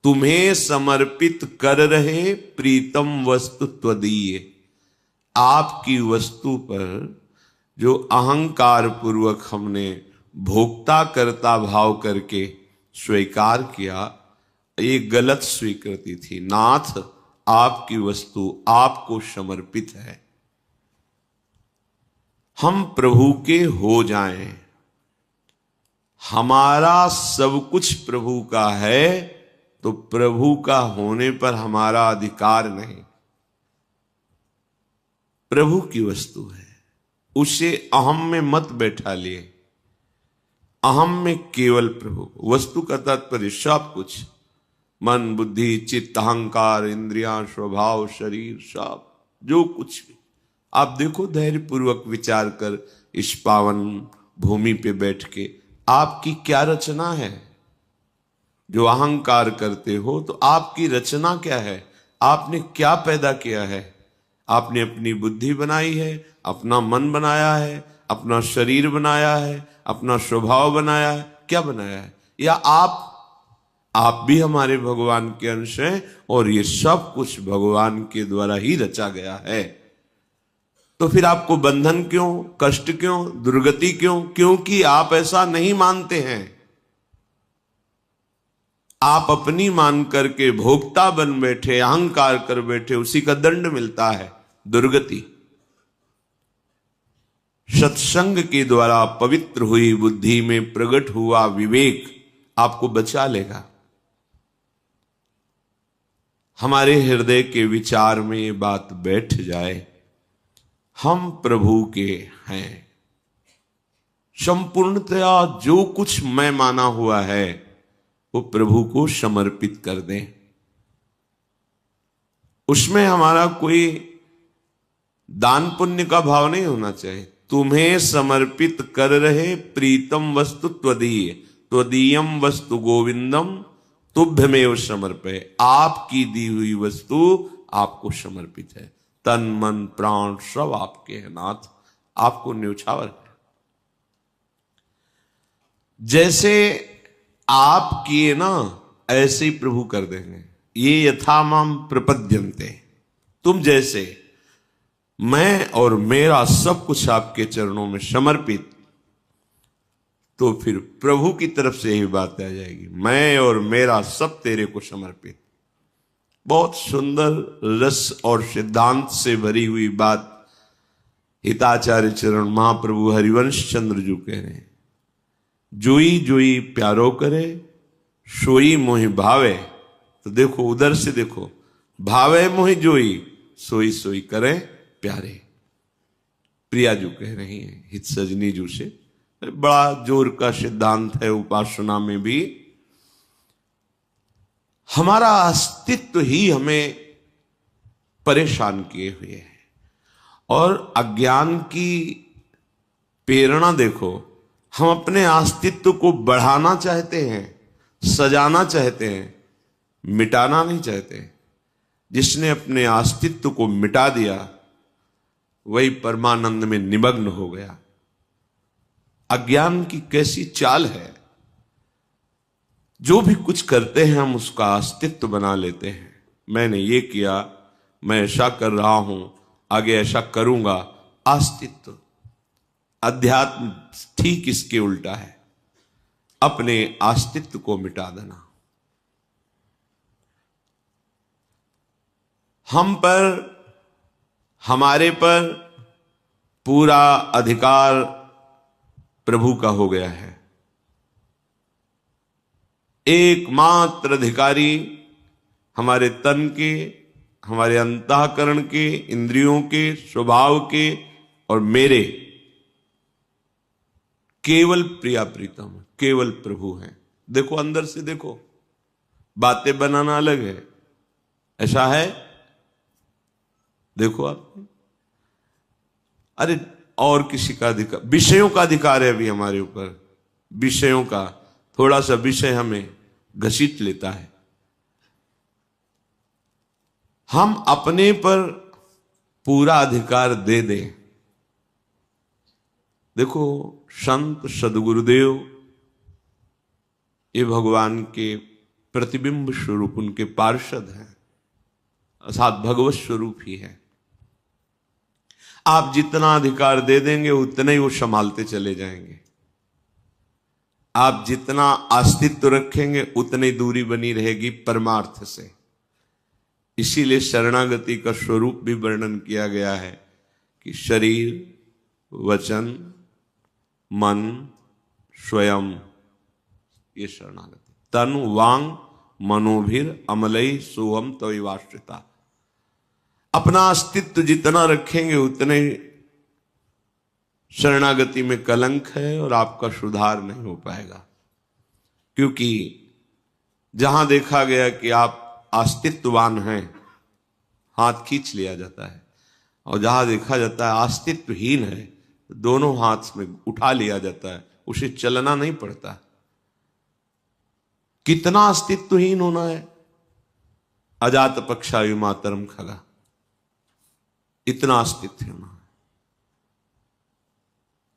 तुम्हें समर्पित कर रहे प्रीतम वस्तु त्वदीय, आपकी वस्तु पर जो अहंकार पूर्वक हमने भोक्ता करता भाव करके स्वीकार किया, ये गलत स्वीकृति थी। नाथ, आपकी वस्तु आपको समर्पित है। हम प्रभु के हो जाएं। हमारा सब कुछ प्रभु का है, तो प्रभु का होने पर हमारा अधिकार नहीं। प्रभु की वस्तु है, उसे अहम में मत बैठा लिए। अहम में केवल प्रभु। वस्तु का तात्पर्य सब कुछ, मन, बुद्धि, चित्त, अहंकार, इंद्रियां, स्वभाव, शरीर, सब जो कुछ भी। आप देखो धैर्य पूर्वक विचार कर, इस पावन भूमि पे बैठ के आपकी क्या रचना है। जो अहंकार करते हो तो आपकी रचना क्या है, आपने क्या पैदा किया है। आपने अपनी बुद्धि बनाई है, अपना मन बनाया है, अपना शरीर बनाया है, अपना स्वभाव बनाया है, क्या बनाया है। या आप भी हमारे भगवान के अंश हैं, और ये सब कुछ भगवान के द्वारा ही रचा गया है। तो फिर आपको बंधन क्यों, कष्ट क्यों, दुर्गति क्यों? क्योंकि आप ऐसा नहीं मानते हैं। आप अपनी मान करके भोक्ता बन बैठे, अहंकार कर बैठे, उसी का दंड मिलता है, दुर्गति। सत्संग के द्वारा पवित्र हुई बुद्धि में प्रकट हुआ विवेक आपको बचा लेगा। हमारे हृदय के विचार में ये बात बैठ जाए, हम प्रभु के हैं। संपूर्णतया जो कुछ मैं माना हुआ है वो प्रभु को समर्पित कर दें। उसमें हमारा कोई दान पुण्य का भाव नहीं होना चाहिए। तुम्हें समर्पित कर रहे प्रीतम वस्तु त्वदीय, त्वदीयम वस्तु गोविंदम तुभ्यमेव समर्पय। आपकी दी हुई वस्तु आपको समर्पित है। तन मन प्राण सब आपके हैं नाथ, आपको न्यौछावर है। जैसे आप किए ना, ऐसे ही प्रभु कर देंगे। ये यथा माम प्रपद्यन्ते, तुम जैसे, मैं और मेरा सब कुछ आपके चरणों में समर्पित। तो फिर प्रभु की तरफ से यही बात आ जाएगी, मैं और मेरा सब तेरे को समर्पित। बहुत सुंदर रस और सिद्धांत से भरी हुई बात हिताचार्य चरण महाप्रभु हरिवंश चंद्र जी कह रहे हैं। जोई जोई प्यारो करे, सोई मोहि भावे। तो देखो उधर से देखो, भावे मोहि जोई, सोई सोई करे प्यारे। प्रिया जो कह रही हैं हित सजनी जो से, बड़ा जोर का सिद्धांत है उपासना में भी। हमारा अस्तित्व ही हमें परेशान किए हुए है। और अज्ञान की प्रेरणा देखो, हम अपने अस्तित्व को बढ़ाना चाहते हैं, सजाना चाहते हैं, मिटाना नहीं चाहते। जिसने अपने अस्तित्व को मिटा दिया वही परमानंद में निमग्न हो गया। अज्ञान की कैसी चाल है, जो भी कुछ करते हैं हम उसका अस्तित्व बना लेते हैं। मैंने ये किया, मैं ऐसा कर रहा हूं, आगे ऐसा करूंगा। अस्तित्व। अध्यात्म ठीक इसके उल्टा है, अपने अस्तित्व को मिटा देना। हम पर, हमारे पर पूरा अधिकार प्रभु का हो गया है। एकमात्र अधिकारी हमारे तन के, हमारे अंतःकरण के, इंद्रियों के, स्वभाव के और मेरे केवल प्रिया प्रीतम, केवल प्रभु हैं। देखो अंदर से देखो, बातें बनाना अलग है, ऐसा है। देखो आप, अरे और किसी का अधिकार, विषयों का अधिकार है अभी हमारे ऊपर, विषयों का। थोड़ा सा विषय हमें घसीट लेता है। हम अपने पर पूरा अधिकार दे दें। देखो संत सदगुरुदेव ये भगवान के प्रतिबिंब स्वरूप, उनके पार्षद हैं, अर्थात भगवत स्वरूप ही है। आप जितना अधिकार दे देंगे उतना ही वो संभालते चले जाएंगे। आप जितना अस्तित्व रखेंगे उतनी दूरी बनी रहेगी परमार्थ से। इसीलिए शरणागति का स्वरूप भी वर्णन किया गया है कि शरीर, वचन, मन, स्वयं, ये शरणागति। तनु वांग मनोभिर अमलई सोहम तविवाश्रिता। अपना अस्तित्व जितना रखेंगे उतने शरणागति में कलंक है और आपका सुधार नहीं हो पाएगा। क्योंकि जहां देखा गया कि आप अस्तित्ववान हैं, हाथ खींच लिया जाता है, और जहां देखा जाता है अस्तित्वहीन है, दोनों हाथ में उठा लिया जाता है, उसे चलना नहीं पड़ता। कितना अस्तित्वहीन होना है। अजात पक्षायु मातरम खगा, इतना अस्तित्व होना है।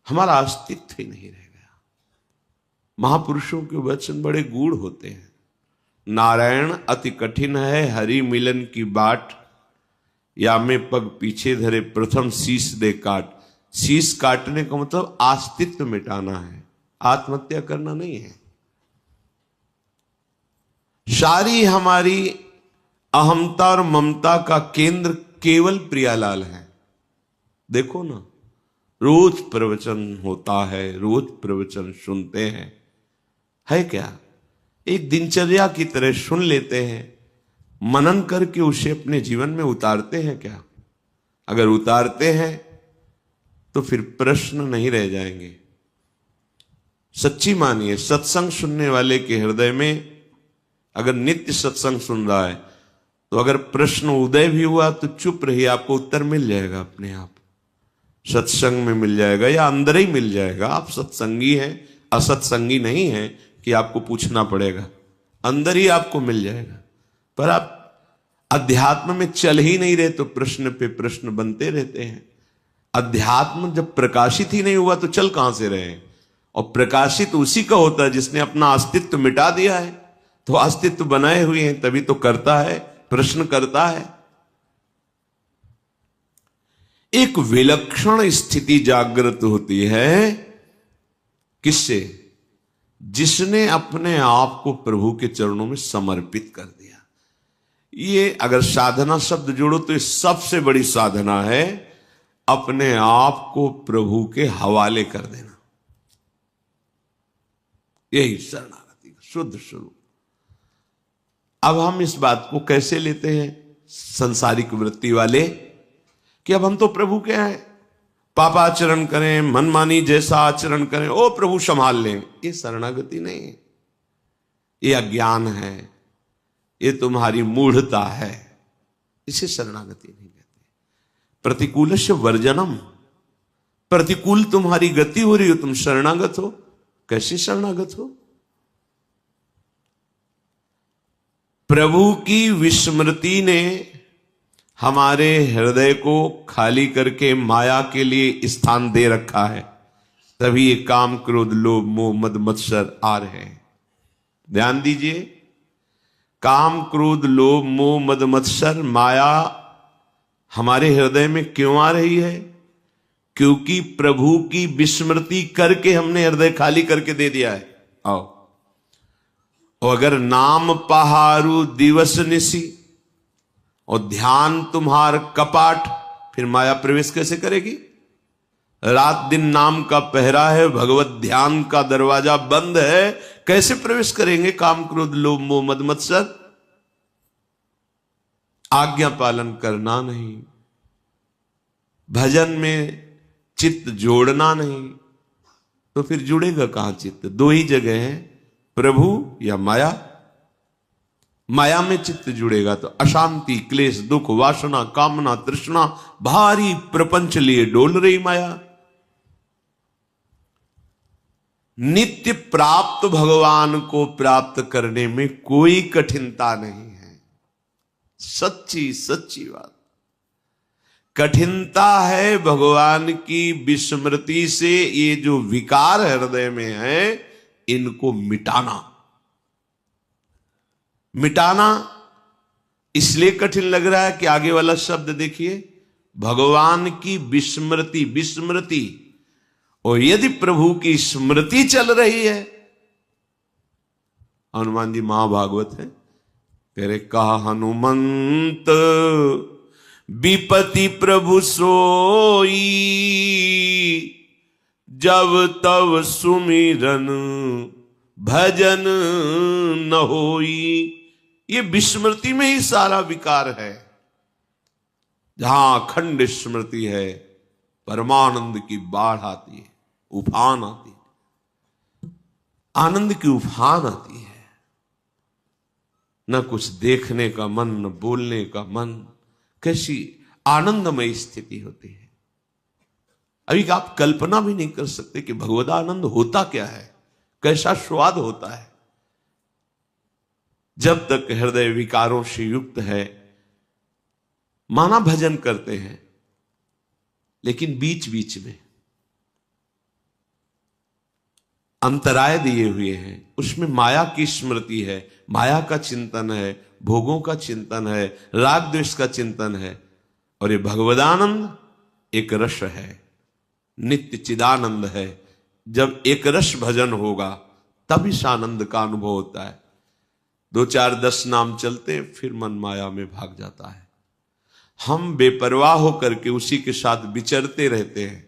हमारा अस्तित्व ही नहीं रह गया। महापुरुषों के वचन बड़े गूढ़ होते हैं। नारायण अति कठिन है, हरि मिलन की बाट, या में पग पीछे धरे प्रथम शीश दे काट। शीश काटने का मतलब अस्तित्व मिटाना है, आत्महत्या करना नहीं है। सारी हमारी अहमता और ममता का केंद्र केवल प्रियालाल है। देखो ना, रोज प्रवचन होता है, रोज प्रवचन सुनते हैं, है क्या? एक दिनचर्या की तरह सुन लेते हैं, मनन करके उसे अपने जीवन में उतारते हैं क्या? अगर उतारते हैं तो फिर प्रश्न नहीं रह जाएंगे। सच्ची मानिए, सत्संग सुनने वाले के हृदय में अगर नित्य सत्संग सुन रहा है तो अगर प्रश्न उदय भी हुआ तो चुप रहिए, आपको उत्तर मिल जाएगा अपने आप। सत्संग में मिल जाएगा या अंदर ही मिल जाएगा। आप सत्संगी हैं, असत्संगी नहीं है कि आपको पूछना पड़ेगा, अंदर ही आपको मिल जाएगा। पर आप अध्यात्म में चल ही नहीं रहे तो प्रश्न पे प्रश्न बनते रहते हैं। अध्यात्म जब प्रकाशित ही नहीं हुआ तो चल कहां से रहे? और प्रकाशित उसी का होता है जिसने अपना अस्तित्व मिटा दिया है। तो अस्तित्व बनाए हुए हैं तभी तो करता है, प्रश्न करता है। एक विलक्षण स्थिति जागृत होती है, किससे? जिसने अपने आप को प्रभु के चरणों में समर्पित कर दिया। ये अगर साधना शब्द जोड़ो तो ये सबसे बड़ी साधना है, अपने आप को प्रभु के हवाले कर देना। यही शरणागति का शुद्ध स्वरूप। अब हम इस बात को कैसे लेते हैं संसारिक वृत्ति वाले कि अब हम तो प्रभु के हैं, पापाचरण करें, मनमानी जैसा आचरण करें, ओ प्रभु संभाल लें। ये शरणागति नहीं है, ये अज्ञान है, ये तुम्हारी मूढ़ता है। इसे शरणागति नहीं कहते। प्रतिकूलस्य वर्जनम, प्रतिकूल तुम्हारी गति हो रही हो, तुम शरणागत हो। कैसे शरणागत हो? प्रभु की विस्मृति ने हमारे हृदय को खाली करके माया के लिए स्थान दे रखा है, तभी ये काम क्रोध लोभ मोह मद मत्सर आ रहे हैं। ध्यान दीजिए, काम क्रोध लोभ मोह मद मत्सर माया हमारे हृदय में क्यों आ रही है? क्योंकि प्रभु की विस्मृति करके हमने हृदय खाली करके दे दिया है। आओ, और अगर नाम पहारू दिवस निसी और ध्यान तुम्हार कपाट, फिर माया प्रवेश कैसे करेगी? रात दिन नाम का पहरा है, भगवत ध्यान का दरवाजा बंद है, कैसे प्रवेश करेंगे काम क्रोध लोभ मोह मद मत्सर? आज्ञा पालन करना नहीं, भजन में चित्त जोड़ना नहीं, तो फिर जुड़ेगा कहां चित्त? दो ही जगह है, प्रभु या माया। माया में चित्त जुड़ेगा तो अशांति क्लेश दुख वासना कामना तृष्णा भारी प्रपंच लिए डोल रही माया। नित्य प्राप्त भगवान को प्राप्त करने में कोई कठिनता नहीं है। सच्ची सच्ची बात। कठिनता है भगवान की विस्मृति से ये जो विकार हृदय में है इनको मिटाना। मिटाना इसलिए कठिन लग रहा है कि आगे वाला शब्द देखिए, भगवान की विस्मृति। विस्मृति, और यदि प्रभु की स्मृति चल रही है, हनुमान जी महाभागवत है, कह रहे कहा हनुमंत विपति प्रभु सोई, जब तब सुमिरन भजन न होई। ये विस्मृति में ही सारा विकार है। जहां अखंड स्मृति है परमानंद की बाढ़ आती है, उफान आती है, आनंद की उफान आती है। न कुछ देखने का मन, न बोलने का मन। कैसी आनंदमय स्थिति होती है। अभी आप कल्पना भी नहीं कर सकते कि भगवद आनंद होता क्या है, कैसा स्वाद होता है। जब तक हृदय विकारों से युक्त है, माना भजन करते हैं, लेकिन बीच बीच में अंतराय दिए हुए हैं, उसमें माया की स्मृति है, माया का चिंतन है, भोगों का चिंतन है, राग द्वेष का चिंतन है। और ये भगवदानंद एक रस है, नित्य चिदानंद है। जब एक रस भजन होगा तब इस आनंद का अनुभव होता है। 2 4 10 नाम चलते फिर मन माया में भाग जाता है। हम बेपरवाह होकर के उसी के साथ विचरते रहते हैं।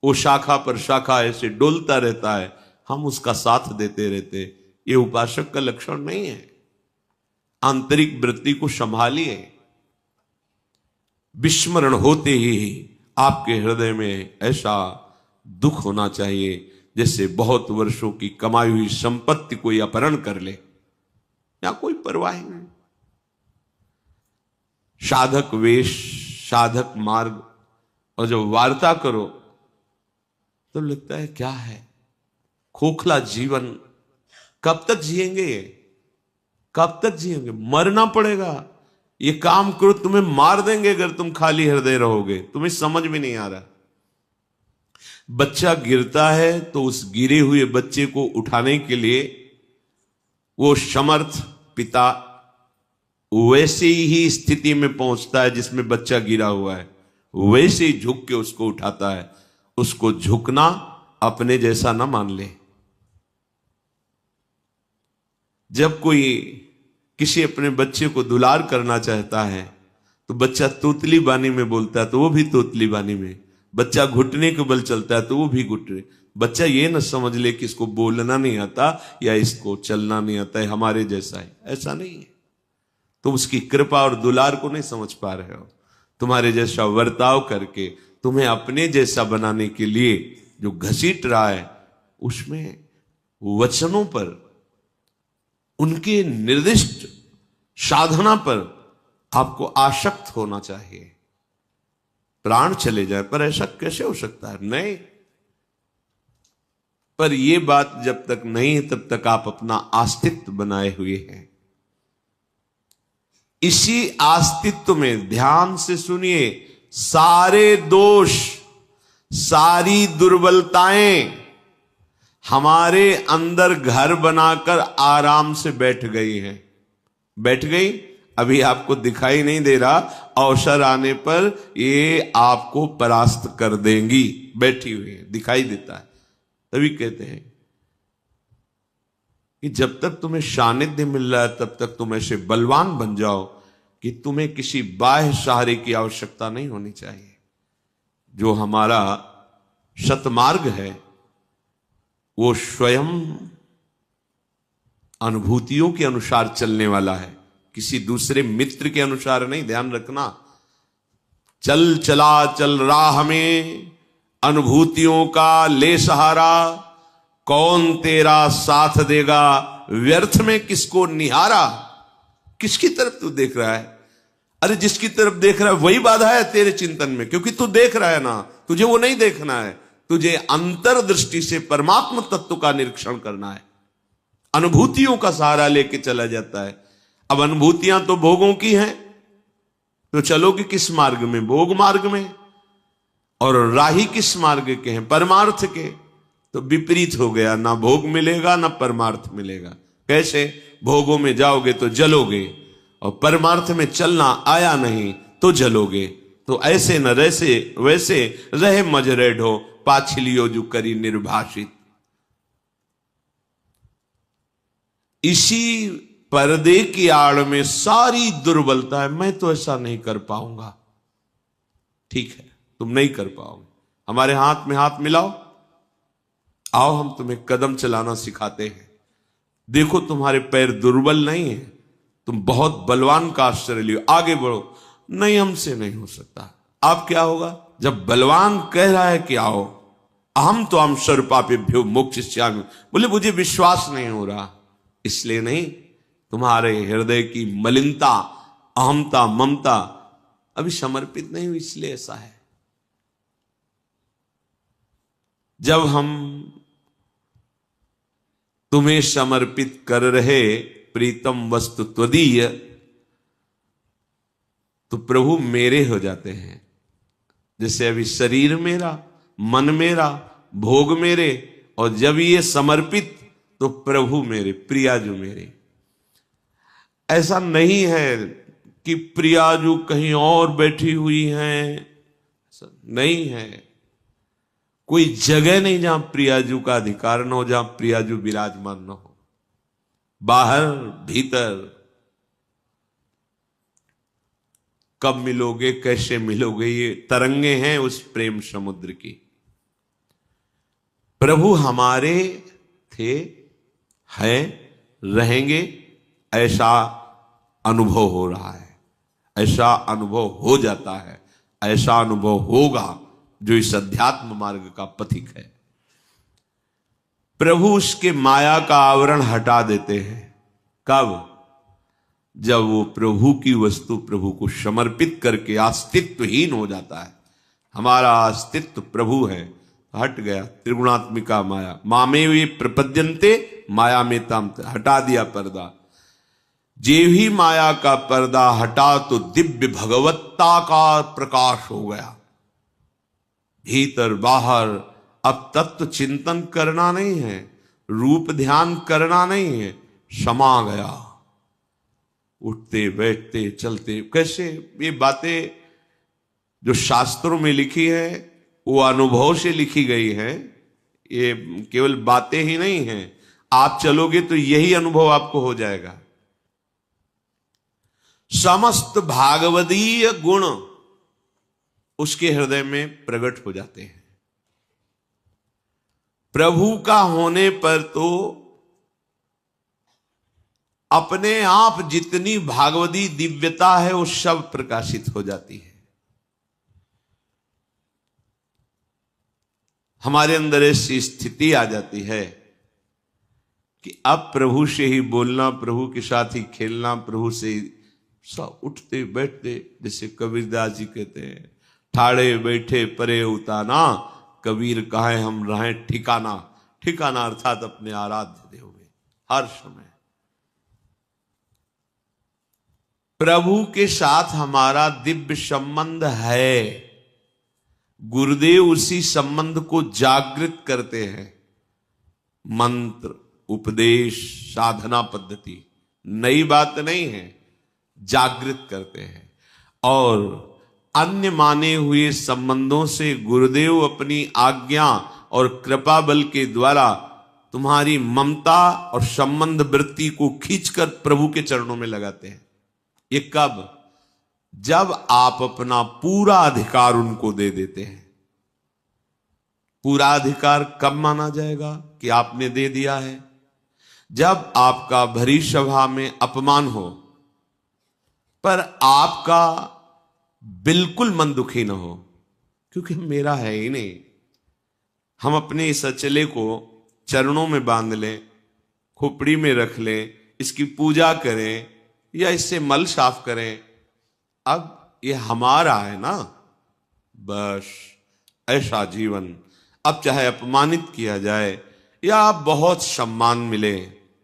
वो शाखा पर शाखा ऐसे डोलता रहता है, हम उसका साथ देते रहते। ये उपासक का लक्षण नहीं है। आंतरिक वृत्ति को संभालिए। विस्मरण होते ही आपके हृदय में ऐसा दुख होना चाहिए जैसे बहुत वर्षों की कमाई हुई संपत्ति कोई अपहरण कर ले, या कोई परवाह नहीं। साधक वेश, साधक मार्ग, और जब वार्ता करो तो लगता है क्या है, खोखला जीवन। कब तक जिएंगे ये? कब तक जिएंगे? मरना पड़ेगा। ये काम करो, तुम्हें मार देंगे अगर तुम खाली हृदय रहोगे। तुम्हें समझ में नहीं आ रहा। बच्चा गिरता है तो उस गिरे हुए बच्चे को उठाने के लिए वो समर्थ पिता वैसे ही स्थिति में पहुंचता है जिसमें बच्चा गिरा हुआ है, वैसे ही झुक के उसको उठाता है। उसको झुकना अपने जैसा ना मान ले। जब कोई किसी अपने बच्चे को दुलार करना चाहता है तो बच्चा तोतली बानी में बोलता है तो वो भी तोतली बानी में। बच्चा घुटने के बल चलता है तो वो भी घुटने। बच्चा ये न समझ ले कि इसको बोलना नहीं आता या इसको चलना नहीं आता है, हमारे जैसा है। ऐसा नहीं है। तुम उसकी कृपा और दुलार को नहीं समझ पा रहे हो। तुम्हारे जैसा वर्ताव करके तुम्हें अपने जैसा बनाने के लिए जो घसीट रहा है, उसमें वचनों पर, उनके निर्दिष्ट साधना पर आपको आसक्त होना चाहिए। प्राण चले जाए, पर ऐसा कैसे हो सकता है? नहीं, पर यह बात जब तक नहीं है तब तक आप अपना अस्तित्व बनाए हुए हैं। इसी अस्तित्व में ध्यान से सुनिए, सारे दोष, सारी दुर्बलताएं हमारे अंदर घर बनाकर आराम से बैठ गई हैं। बैठ गई, अभी आपको दिखाई नहीं दे रहा, अवसर आने पर ये आपको परास्त कर देंगी। बैठी हुई है, दिखाई देता है। तभी कहते हैं कि जब तक तुम्हें सानिध्य मिल रहा है तब तक तुम ऐसे बलवान बन जाओ कि तुम्हें किसी बाह्य सहारे की आवश्यकता नहीं होनी चाहिए। जो हमारा सतमार्ग है वो स्वयं अनुभूतियों के अनुसार चलने वाला है, किसी दूसरे मित्र के अनुसार नहीं। ध्यान रखना, चल चला चल राह में अनुभूतियों का ले सहारा, कौन तेरा साथ देगा व्यर्थ में किसको निहारा। किसकी तरफ तू देख रहा है? अरे जिसकी तरफ देख रहा है वही बाधा है तेरे चिंतन में, क्योंकि तू देख रहा है ना, तुझे वो नहीं देखना है। तुझे अंतर्दृष्टि से परमात्मा तत्व का निरीक्षण करना है। अनुभूतियों का सहारा लेके चला जाता है। अब अनुभूतियां तो भोगों की हैं, तो चलोगे किस मार्ग में? भोग मार्ग में। और राही किस मार्ग के हैं? परमार्थ के। तो विपरीत हो गया, ना भोग मिलेगा ना परमार्थ मिलेगा। कैसे? भोगों में जाओगे तो जलोगे, और परमार्थ में चलना आया नहीं तो जलोगे। तो ऐसे न वैसे वैसे रहे मजरे ढो, पाछलियो जो करी निर्भाषित। इसी पर्दे की आड़ में सारी दुर्बलता है। मैं तो ऐसा नहीं कर पाऊंगा। ठीक है, तुम नहीं कर पाओगे। हमारे हाथ में हाथ मिलाओ, आओ हम तुम्हें कदम चलाना सिखाते हैं। देखो तुम्हारे पैर दुर्बल नहीं है, तुम बहुत बलवान का आश्रय लियो, आगे बढ़ो। नहीं, हमसे नहीं हो सकता। अब क्या होगा? जब बलवान कह रहा है कि आओ, अहम तो हम स्वरूपाभ्यो मोक्षयिष्यामि, बोले मुझे विश्वास नहीं हो रहा। इसलिए नहीं, तुम्हारे हृदय की मलिनता, अहमता, ममता अभी समर्पित नहीं हुई, इसलिए ऐसा है। जब हम तुम्हें समर्पित कर रहे प्रीतम वस्तु त्वदीय, तो प्रभु मेरे हो जाते हैं। जैसे अभी शरीर मेरा, मन मेरा, भोग मेरे, और जब ये समर्पित तो प्रभु मेरे, प्रियाजू मेरे। ऐसा नहीं है कि प्रियाजू कहीं और बैठी हुई हैं, ऐसा नहीं है। कोई जगह नहीं जहां प्रियाजू का अधिकार न हो, जहां प्रियाजू विराजमान न हो। बाहर भीतर कब मिलोगे, कैसे मिलोगे, ये तरंगे हैं उस प्रेम समुद्र की। प्रभु हमारे थे, हैं, रहेंगे, ऐसा अनुभव हो रहा है, ऐसा अनुभव हो जाता है, ऐसा अनुभव होगा जो इस अध्यात्म मार्ग का पथिक है। प्रभु उसके माया का आवरण हटा देते हैं। कब? जब वो प्रभु की वस्तु प्रभु को समर्पित करके अस्तित्वहीन हो जाता है। हमारा अस्तित्व प्रभु है, हट गया त्रिगुणात्मिका माया। मामे वे प्रपद्यन्ते माया में ताम, हटा दिया पर्दा। जे ही माया का पर्दा हटा तो दिव्य भगवत्ता का प्रकाश हो गया। भीतर बाहर अब तत्व चिंतन करना नहीं है, रूप ध्यान करना नहीं है, समा गया। उठते बैठते चलते, कैसे ये बातें जो शास्त्रों में लिखी है वो अनुभव से लिखी गई है। ये केवल बातें ही नहीं हैं, आप चलोगे तो यही अनुभव आपको हो जाएगा। समस्त भागवदीय गुण उसके हृदय में प्रकट हो जाते हैं। प्रभु का होने पर तो अपने आप जितनी भागवती दिव्यता है वो सब प्रकाशित हो जाती है। हमारे अंदर ऐसी स्थिति आ जाती है कि अब प्रभु से ही बोलना, प्रभु के साथ ही खेलना, प्रभु से सब उठते बैठते, जैसे कबीरदास जी कहते हैं, ठाड़े बैठे परे उताना, कबीर कहे हम रहें ठिकाना। ठिकाना अर्थात अपने आराध्य देव में हर समय। प्रभु के साथ हमारा दिव्य संबंध है, गुरुदेव उसी संबंध को जागृत करते हैं। मंत्र, उपदेश, साधना पद्धति नई बात नहीं है, जागृत करते हैं। और अन्य माने हुए संबंधों से गुरुदेव अपनी आज्ञा और कृपा बल के द्वारा तुम्हारी ममता और संबंध वृत्ति को खींचकर प्रभु के चरणों में लगाते हैं। ये कब? जब आप अपना पूरा अधिकार उनको दे देते हैं। पूरा अधिकार कब माना जाएगा कि आपने दे दिया है? जब आपका भरी सभा में अपमान हो पर आपका बिल्कुल मन दुखी ना हो, क्योंकि मेरा है ही नहीं। हम अपने इस अचले को चरणों में बांध लें, खोपड़ी में रख लें, इसकी पूजा करें या इससे मल साफ करें, अब ये हमारा है ना, बस ऐसा जीवन। अब चाहे अपमानित किया जाए या बहुत सम्मान मिले,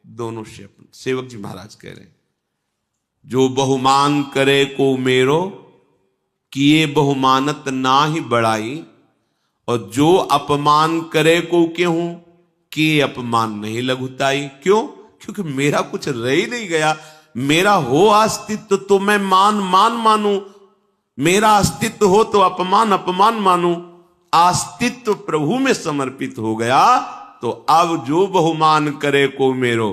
दोनों से। सेवक जी महाराज कह रहे हैं, जो बहुमान करे को मेरो, किए बहुमानत ना ही बढ़ाई, और जो अपमान करे को केहूं, किए अपमान नहीं लघुताई। क्यों? क्योंकि मेरा कुछ रह ही नहीं गया। मेरा हो अस्तित्व तो मैं मान मानूं, मेरा अस्तित्व हो तो अपमान अपमान मानूं। अस्तित्व प्रभु में समर्पित हो गया तो अब जो बहुमान करे को मेरो,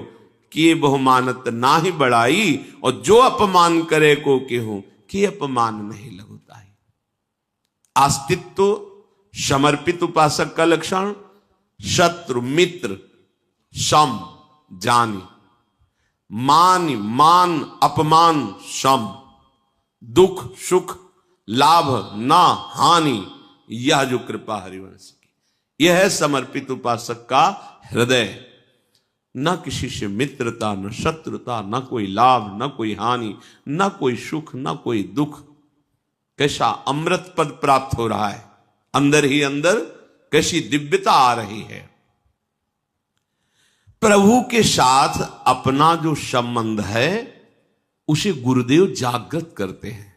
किए बहुमानत ना ही बढ़ाई, और जो अपमान करे को केहूं, कि अपमान नहीं लघुताई। अस्तित्व समर्पित उपासक का लक्षण, शत्रु मित्र सम जानी, मान अपमान सम, दुख सुख लाभ ना हानि, यह जो कृपा हरिवंश की, यह है समर्पित उपासक का हृदय। न किसी से मित्रता, न शत्रुता, न कोई लाभ, न कोई हानि, न कोई सुख, न कोई दुख। कैसा अमृत पद प्राप्त हो रहा है, अंदर ही अंदर कैसी दिव्यता आ रही है। प्रभु के साथ अपना जो संबंध है उसे गुरुदेव जागृत करते हैं।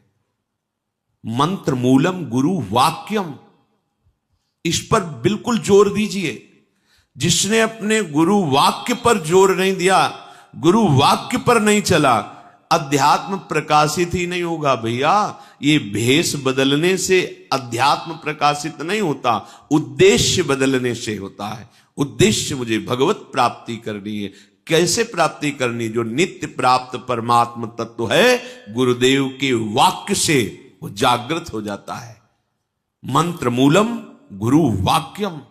मंत्र मूलम गुरु वाक्यम, इस पर बिल्कुल जोर दीजिए। जिसने अपने गुरु वाक्य पर जोर नहीं दिया, गुरु वाक्य पर नहीं चला, अध्यात्म प्रकाशित ही नहीं होगा भैया। ये भेष बदलने से अध्यात्म प्रकाशित नहीं होता, उद्देश्य बदलने से होता है। उद्देश्य मुझे भगवत प्राप्ति करनी है। कैसे प्राप्ति करनी? जो नित्य प्राप्त परमात्म तत्व है, गुरुदेव के वाक्य से वो जागृत हो जाता है। मंत्र मूलम गुरु वाक्यम,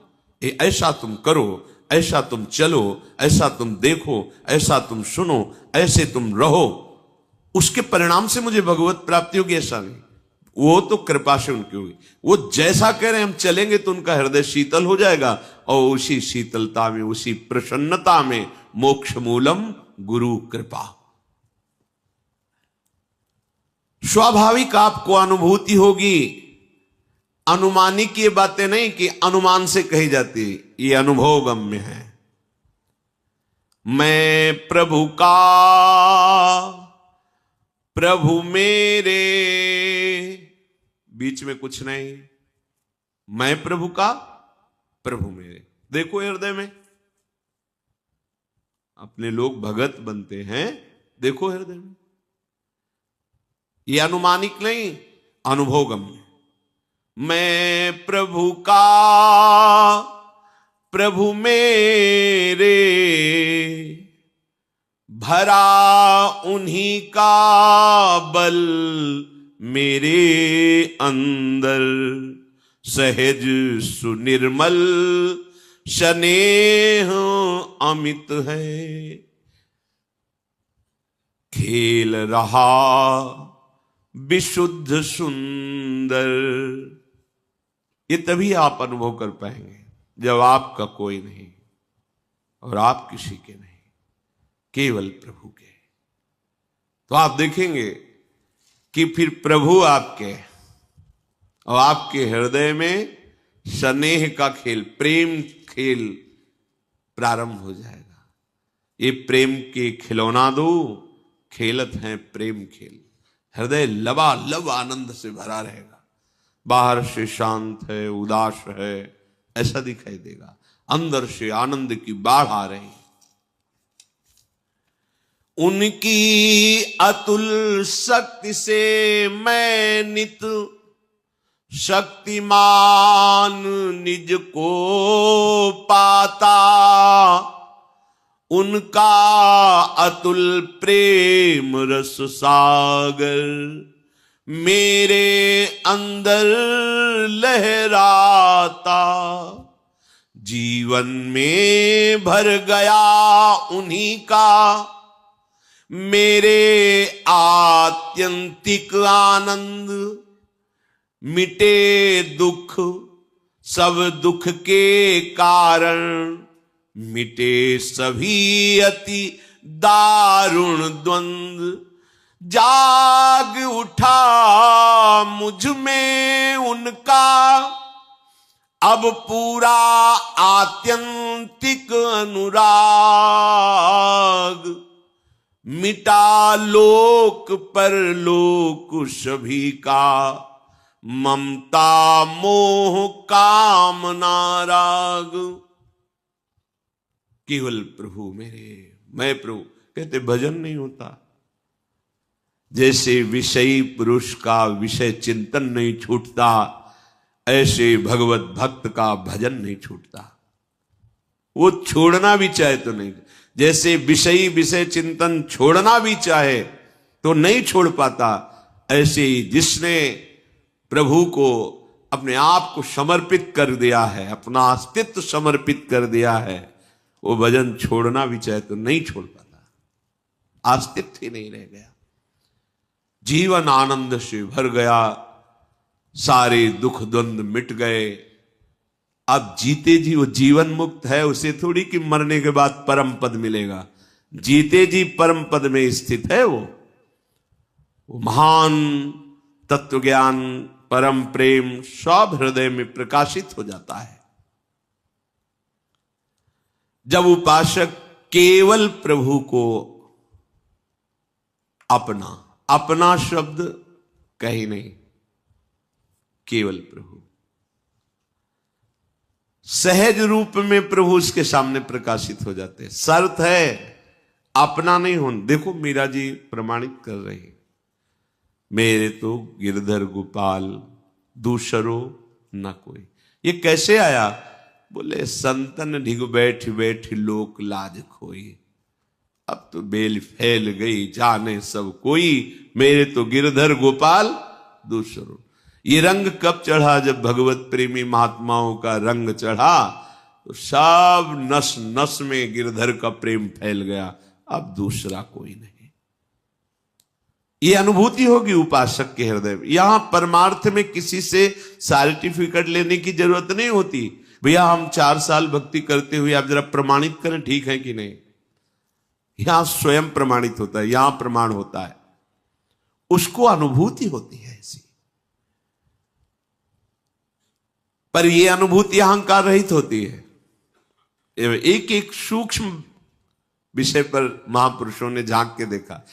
ऐसा तुम करो, ऐसा तुम चलो, ऐसा तुम देखो, ऐसा तुम सुनो, ऐसे तुम रहो, उसके परिणाम से मुझे भगवत प्राप्ति होगी, ऐसा नहीं। वो तो कृपा से उनकी होगी। वो जैसा कह रहे हैं हम चलेंगे तो उनका हृदय शीतल हो जाएगा, और उसी शीतलता में, उसी प्रसन्नता में मोक्ष मूलम गुरु कृपा। स्वाभाविक आपको अनुभूति होगी। अनुमानिक ये बातें नहीं कि अनुमान से कही जाती, ये अनुभव गम्य है। मैं प्रभु का, प्रभु मेरे, बीच में कुछ नहीं। मैं प्रभु का, प्रभु मेरे। देखो हृदय में अपने लोग भगत बनते हैं, देखो हृदय में। ये अनुमानिक नहीं, अनुभवगम्य। मैं प्रभु का, प्रभु मेरे, भरा उन्हीं का बल मेरे अंदर, सहज सुनिर्मल स्नेह अमित है, खेल रहा विशुद्ध सुंदर। ये तभी आप अनुभव कर पाएंगे जब आपका कोई नहीं और आप किसी के नहीं, केवल प्रभु के। तो आप देखेंगे कि फिर प्रभु आपके, और आपके हृदय में स्नेह का खेल, प्रेम खेल प्रारंभ हो जाएगा। ये प्रेम के खिलौना दो, खेलत हैं प्रेम खेल। हृदय लबालब आनंद से भरा रहेगा। बाहर से शांत है, उदास है, ऐसा दिखाई देगा, अंदर से आनंद की बाढ़ आ रही। उनकी अतुल शक्ति से मैं नित शक्तिमान निज को पाता। उनका अतुल प्रेम रस सागर मेरे अंदर लहराता। जीवन में भर गया उन्हीं का मेरे आत्यंतिक आनंद। मिटे दुख सब दुख के कारण, मिटे सभी अति दारुण द्वंद्व। जाग उठा मुझ में उनका अब पूरा आत्यंतिक अनुराग। मिटा लोक परलोक सभी का ममता मोह कामना राग। केवल प्रभु मेरे, मैं प्रभु। कहते भजन नहीं होता। जैसे विषयी पुरुष का विषय चिंतन नहीं छूटता, ऐसे भगवत भक्त का भजन नहीं छूटता। वो छोड़ना भी चाहे तो नहीं। जैसे विषयी विषय चिंतन छोड़ना भी चाहे तो नहीं छोड़ पाता, ऐसे ही जिसने प्रभु को अपने आप को समर्पित कर दिया है, अपना अस्तित्व समर्पित कर दिया है, वो भजन छोड़ना भी चाहे तो नहीं छोड़ पाता। अस्तित्व ही नहीं रह गया। जीवन आनंद से भर गया, सारे दुख द्वंद मिट गए। अब जीते जी वो जीवन मुक्त है, उसे थोड़ी कि मरने के बाद परम पद मिलेगा। जीते जी परम पद में स्थित है वो महान तत्व ज्ञान, परम प्रेम सब हृदय में प्रकाशित हो जाता है। जब उपासक केवल प्रभु को अपना, अपना शब्द कहीं नहीं, केवल प्रभु सहज रूप में प्रभु उसके सामने प्रकाशित हो जाते हैं। शर्त है अपना नहीं होना। देखो मीरा जी प्रमाणित कर रही, मेरे तो गिरधर गोपाल दूसरो न कोई। ये कैसे आया? बोले संतन ढिग बैठ बैठ लोक लाज खोई। अब तो बेल फैल गई जाने सब कोई, मेरे तो गिरधर गोपाल दूसरो। ये रंग कब चढ़ा? जब भगवत प्रेमी महात्माओं का रंग चढ़ा तो सब नस नस में गिरधर का प्रेम फैल गया। अब दूसरा कोई नहीं। ये अनुभूति होगी उपासक के हृदय में। यहां परमार्थ में किसी से सर्टिफिकेट लेने की जरूरत नहीं होती। भैया हम 4 साल भक्ति करते हुए आप जरा प्रमाणित करें ठीक है कि नहीं। यहां स्वयं प्रमाणित होता है, यहां प्रमाण होता है, उसको अनुभूति होती है ऐसी। पर यह अनुभूति अहंकार रहित होती है। एक एक सूक्ष्म विषय पर महापुरुषों ने झांक के देखा।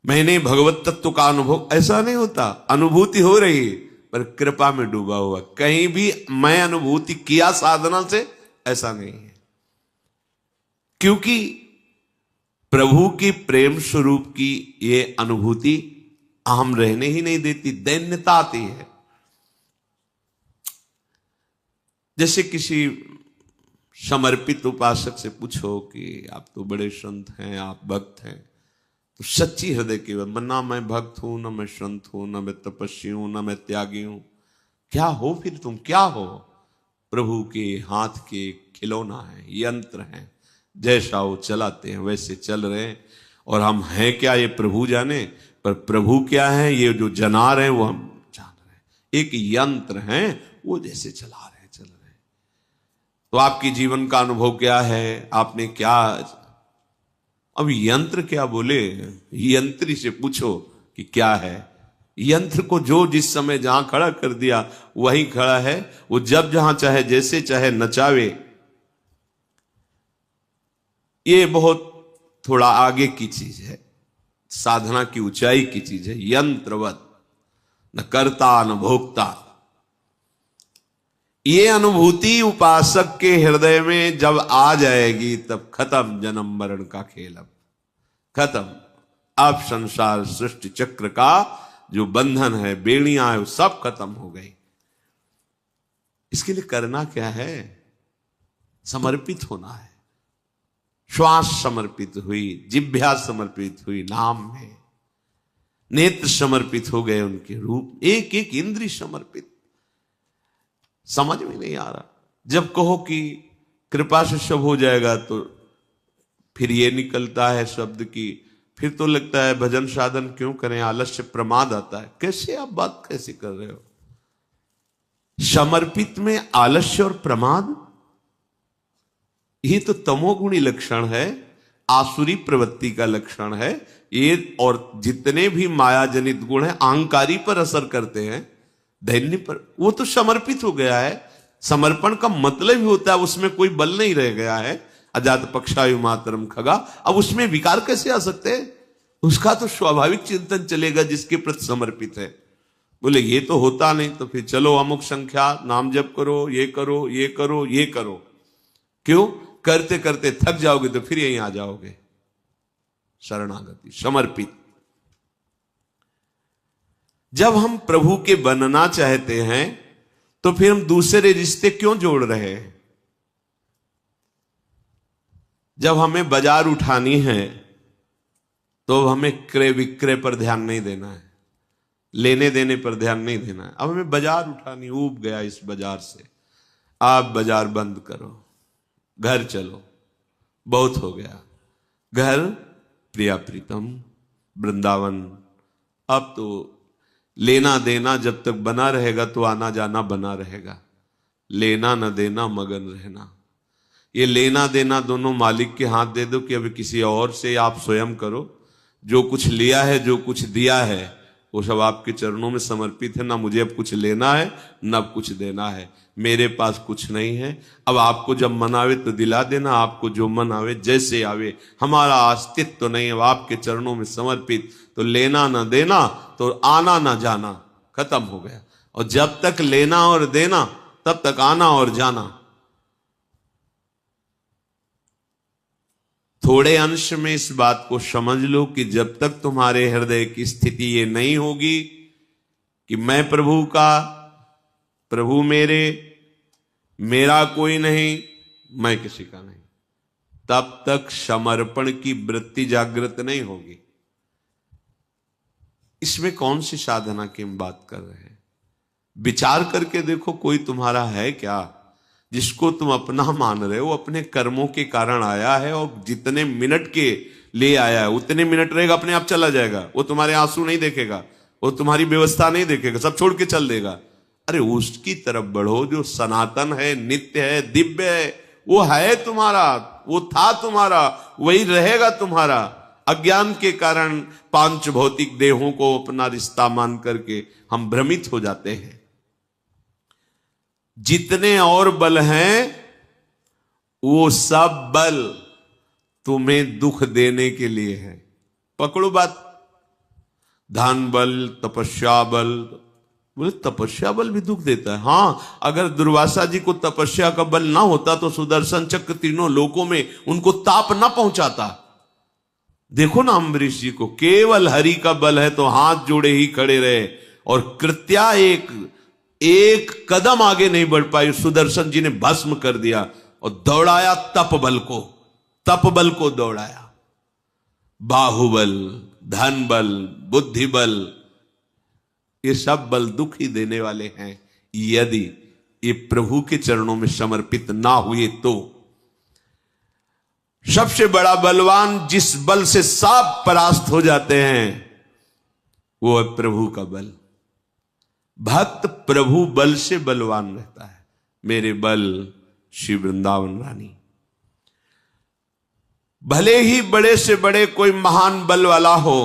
मैंने भगवत तत्व का अनुभव, ऐसा नहीं होता। अनुभूति हो रही पर कृपा में डूबा हुआ। कहीं भी मैं अनुभूति किया साधना से, ऐसा नहीं है। क्योंकि प्रभु की प्रेम स्वरूप की ये अनुभूति अहम रहने ही नहीं देती, दैन्यता आती है। जैसे किसी समर्पित उपासक से पूछो कि आप तो बड़े संत हैं, आप भक्त हैं, तो सच्ची हृदय की बात, ना मैं भक्त हूं, ना मैं संत हूं, ना मैं तपस्वी हूं, ना मैं त्यागी हूं। क्या हो फिर तुम? क्या हो? प्रभु के हाथ के खिलौना है, यंत्र हैं। जैसा वो चलाते हैं वैसे चल रहे हैं। और हम हैं क्या ये प्रभु जाने, पर प्रभु क्या है ये जो जना रहे हैं वो हम जान रहे हैं। एक यंत्र है, वो जैसे चला रहे हैं, चल रहे हैं। तो आपके जीवन का अनुभव क्या है? आपने क्या, अब यंत्र क्या बोले, यंत्री से पूछो कि क्या है। यंत्र को जो जिस समय जहां खड़ा कर दिया वहीं खड़ा है, वो जब जहां चाहे जैसे चाहे नचावे। ये बहुत थोड़ा आगे की चीज है, साधना की ऊंचाई की चीज है। यंत्रवत, न कर्ता न भोक्ता। ये अनुभूति उपासक के हृदय में जब आ जाएगी तब खत्म जन्म मरण का खेल। अब खत्म। अब संसार सृष्टि चक्र का जो बंधन है, बेड़ियां है, वो सब खत्म हो गई। इसके लिए करना क्या है? समर्पित होना है। श्वास समर्पित हुई, जिह्वा समर्पित हुई नाम में, नेत्र समर्पित हो गए उनके रूप, एक एक इंद्रिय समर्पित। समझ में नहीं आ रहा। जब कहो कि कृपा से सब हो जाएगा तो फिर ये निकलता है शब्द की, फिर तो लगता है भजन साधन क्यों करें, आलस्य प्रमाद आता है। कैसे आप बात कैसे कर रहे हो? समर्पित में आलस्य और प्रमाद, ये तो तमोगुणी लक्षण है, आसुरी प्रवृत्ति का लक्षण है ये। और जितने भी माया जनित गुण है अहंकारी पर असर करते हैं, धैर्य पर, वो तो समर्पित हो गया है। समर्पण का मतलब ही होता है उसमें कोई बल नहीं रह गया है। अजात पक्षायु मातरम खगा, अब उसमें विकार कैसे आ सकते हैं? उसका तो स्वाभाविक चिंतन चलेगा जिसके प्रति समर्पित है। बोले ये तो होता नहीं, तो फिर चलो अमुक संख्या नाम जप करो, ये करो, ये करो, ये करो। क्यों? करते करते थक जाओगे तो फिर यहीं आ जाओगे। शरणागति, समर्पित। जब हम प्रभु के बनना चाहते हैं तो फिर हम दूसरे रिश्ते क्यों जोड़ रहे हैं? जब हमें बाजार उठानी है तो हमें क्रय विक्रय पर ध्यान नहीं देना है, लेने देने पर ध्यान नहीं देना है। अब हमें बाजार उठानी, ऊब गया इस बाजार से, आप बाजार बंद करो, घर चलो, बहुत हो गया। घर प्रिया प्रीतम वृंदावन। अब तो लेना देना जब तक बना रहेगा तो आना जाना बना रहेगा। लेना न देना मगन रहना। ये लेना देना दोनों मालिक के हाथ दे दो कि अब किसी और से आप स्वयं करो। जो कुछ लिया है, जो कुछ दिया है, वो सब आपके चरणों में समर्पित है। ना मुझे अब कुछ लेना है, ना अब कुछ देना है। मेरे पास कुछ नहीं है। अब आपको जब मन आवे तो दिला देना, आपको जो मन आवे जैसे आवे। हमारा अस्तित्व तो नहीं है, आपके चरणों में समर्पित। तो लेना ना देना, तो आना ना जाना, खत्म हो गया। और जब तक लेना और देना तब तक आना और जाना। थोड़े अंश में इस बात को समझ लो कि जब तक तुम्हारे हृदय की स्थिति ये नहीं होगी कि मैं प्रभु का, प्रभु मेरे, मेरा कोई नहीं, मैं किसी का नहीं, तब तक समर्पण की वृत्ति जागृत नहीं होगी। इसमें कौन सी साधना की हम बात कर रहे हैं? विचार करके देखो, कोई तुम्हारा है क्या जिसको तुम अपना मान रहे हो? अपने कर्मों के कारण आया है और जितने मिनट के लिए आया है उतने मिनट रहेगा, अपने आप चला जाएगा। वो तुम्हारे आंसू नहीं देखेगा, वो तुम्हारी व्यवस्था नहीं देखेगा, सब छोड़ के चल देगा। अरे उसकी तरफ बढ़ो जो सनातन है, नित्य है, दिव्य है। वो है तुम्हारा, वो था तुम्हारा, वही रहेगा तुम्हारा। अज्ञान के कारण पांच भौतिक देहों को अपना रिश्ता मान करके हम भ्रमित हो जाते हैं। जितने और बल हैं वो सब बल तुम्हें दुख देने के लिए है। पकड़ो बात। धन बल, तपस्या बल। बोले तपस्या बल भी दुख देता है? हाँ, अगर दुर्वासा जी को तपस्या का बल ना होता तो सुदर्शन चक्र तीनों लोकों में उनको ताप ना पहुंचाता। देखो ना अम्बरीश जी को, केवल हरि का बल है तो हाथ जोड़े ही खड़े रहे और कृत्या एक कदम आगे नहीं बढ़ पाई। सुदर्शन जी ने भस्म कर दिया और दौड़ाया तप बल को दौड़ाया। बाहुबल, धन बल, बुद्धि बल, ये सब बल दुख ही देने वाले हैं यदि ये प्रभु के चरणों में समर्पित ना हुए तो। सबसे बड़ा बलवान जिस बल से सब परास्त हो जाते हैं वो है प्रभु का बल। भक्त प्रभु बल से बलवान रहता है। मेरे बल श्री वृंदावन रानी। भले ही बड़े से बड़े कोई महान बल वाला हो,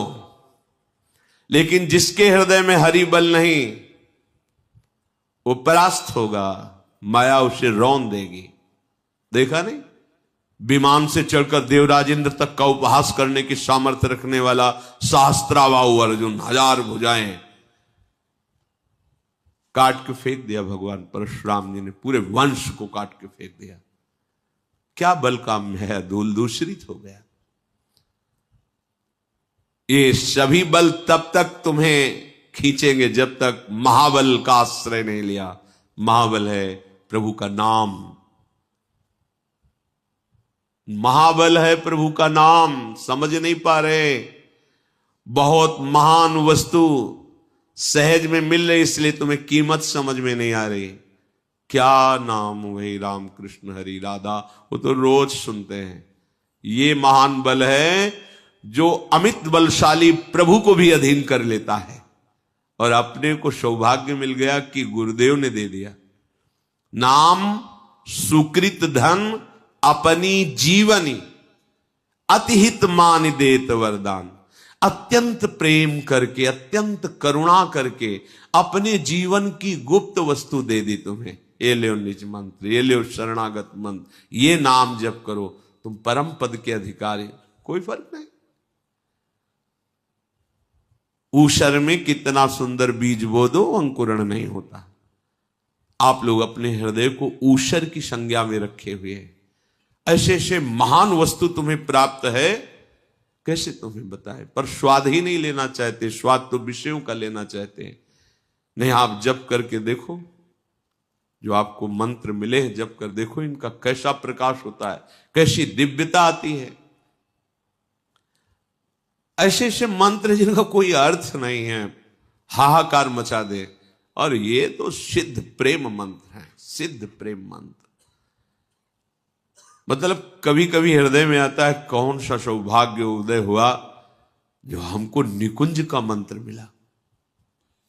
लेकिन जिसके हृदय में हरि बल नहीं, वो परास्त होगा, माया उसे रौन देगी। देखा नहीं, विमान से चढ़कर देवराज इंद्र तक का उपहास करने की सामर्थ्य रखने वाला सहस्त्राबाहु अर्जुन, 1000 भुजाएं, काट के फेंक दिया भगवान परशुराम जी ने, पूरे वंश को काट के फेंक दिया। क्या बल काम है, धूल दूषरित हो गया। ये सभी बल तब तक तुम्हें खींचेंगे जब तक महाबल का आश्रय नहीं लिया। महाबल है प्रभु का नाम, महाबल है प्रभु का नाम। समझ नहीं पा रहे, बहुत महान वस्तु सहज में मिल रही, इसलिए तुम्हें कीमत समझ में नहीं आ रही। क्या नाम वही राम कृष्ण हरि राधा, वो तो रोज सुनते हैं। ये महान बल है जो अमित बलशाली प्रभु को भी अधीन कर लेता है। और अपने को सौभाग्य मिल गया कि गुरुदेव ने दे दिया। नाम सुकृत धन अपनी जीवनी, अतिहित मान देत वरदान। अत्यंत प्रेम करके, अत्यंत करुणा करके अपने जीवन की गुप्त वस्तु दे दी तुम्हें। ये लो निज मंत्र, ये लो शरणागत मंत्र, ये नाम जप करो, तुम परम पद के अधिकारी। कोई फर्क नहीं। ऊषर में कितना सुंदर बीज बो दो, अंकुरण नहीं होता। आप लोग अपने हृदय को ऊषर की संज्ञा में रखे हुए हैं। ऐसे ऐसे महान वस्तु तुम्हें प्राप्त है, कैसे तुम्हें बताएं। पर स्वाद ही नहीं लेना चाहते, स्वाद तो विषयों का लेना चाहते हैं। नहीं, आप जप करके देखो, जो आपको मंत्र मिले हैं जप कर देखो, इनका कैसा प्रकाश होता है, कैसी दिव्यता आती है। ऐसे ऐसे मंत्र जिनका कोई अर्थ नहीं है, हाहाकार मचा दे। और ये तो सिद्ध प्रेम मंत्र है, सिद्ध प्रेम मंत्र। मतलब कभी कभी हृदय में आता है, कौन सा सौभाग्य उदय हुआ जो हमको निकुंज का मंत्र मिला।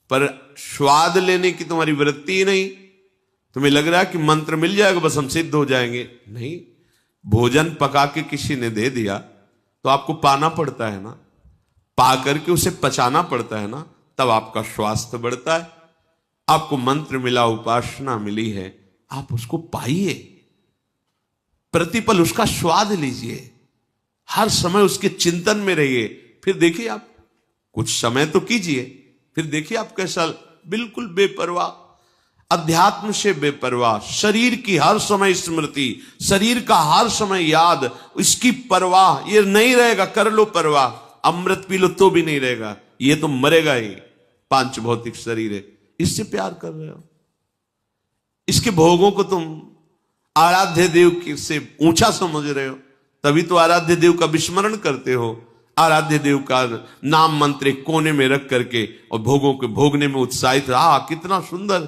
पर स्वाद लेने की तुम्हारी वृत्ति ही नहीं। तुम्हें लग रहा है कि मंत्र मिल जाएगा बस हम सिद्ध हो जाएंगे। नहीं, भोजन पका के किसी ने दे दिया तो आपको पाना पड़ता है ना, पा करके उसे पचाना पड़ता है ना, तब आपका स्वास्थ्य बढ़ता है। आपको मंत्र मिला, उपासना मिली है, आप उसको पाइए, प्रतिपल उसका स्वाद लीजिए, हर समय उसके चिंतन में रहिए। फिर देखिए, आप कुछ समय तो कीजिए, फिर देखिए आप कैसा बिल्कुल बेपरवाह, अध्यात्म से बेपरवाह, शरीर की हर समय स्मृति, शरीर का हर समय याद, इसकी परवाह ये नहीं रहेगा। कर लो परवाह, अमृत पी लो तो भी नहीं रहेगा, ये तो मरेगा ही। पांच भौतिक शरीर है, इससे प्यार कर रहे हो, इसके भोगों को तुम आराध्य देव से ऊंचा समझ रहे हो, तभी तो आराध्य देव का विस्मरण करते हो। आराध्य देव का नाम मंत्र एक कोने में रख करके और भोगों के भोगने में उत्साहित रहा। कितना सुंदर,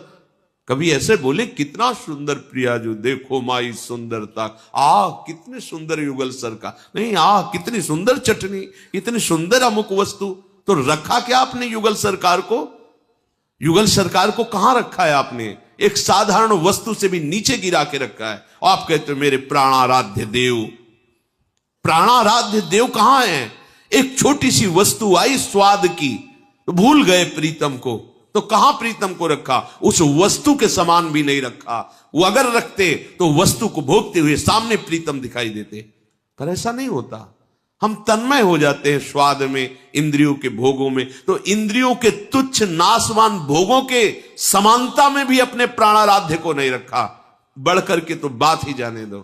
कभी ऐसे बोले, कितना सुंदर प्रिया जो देखो माई सुंदरता, कितने सुंदर युगल सर का, नहीं कितनी सुंदर चटनी, इतनी सुंदर अमुक वस्तु। तो रखा क्या आपने युगल सरकार को? युगल सरकार को कहां रखा है आपने? एक साधारण वस्तु से भी नीचे गिरा के रखा है। और आप कहते हो मेरे प्राणाराध्य देव। प्राणाराध्य देव कहां है? एक छोटी सी वस्तु आई स्वाद की, तो भूल गए प्रीतम को, तो कहां प्रीतम को रखा? उस वस्तु के समान भी नहीं रखा। वो अगर रखते तो वस्तु को भोगते हुए सामने प्रीतम दिखाई देते, पर ऐसा नहीं होता। हम तन्मय हो जाते हैं स्वाद में, इंद्रियों के भोगों में। तो इंद्रियों के तुच्छ नाशवान भोगों के समानता में भी अपने प्राणाराध्य को नहीं रखा। बढ़ करके तो बात ही जाने दो।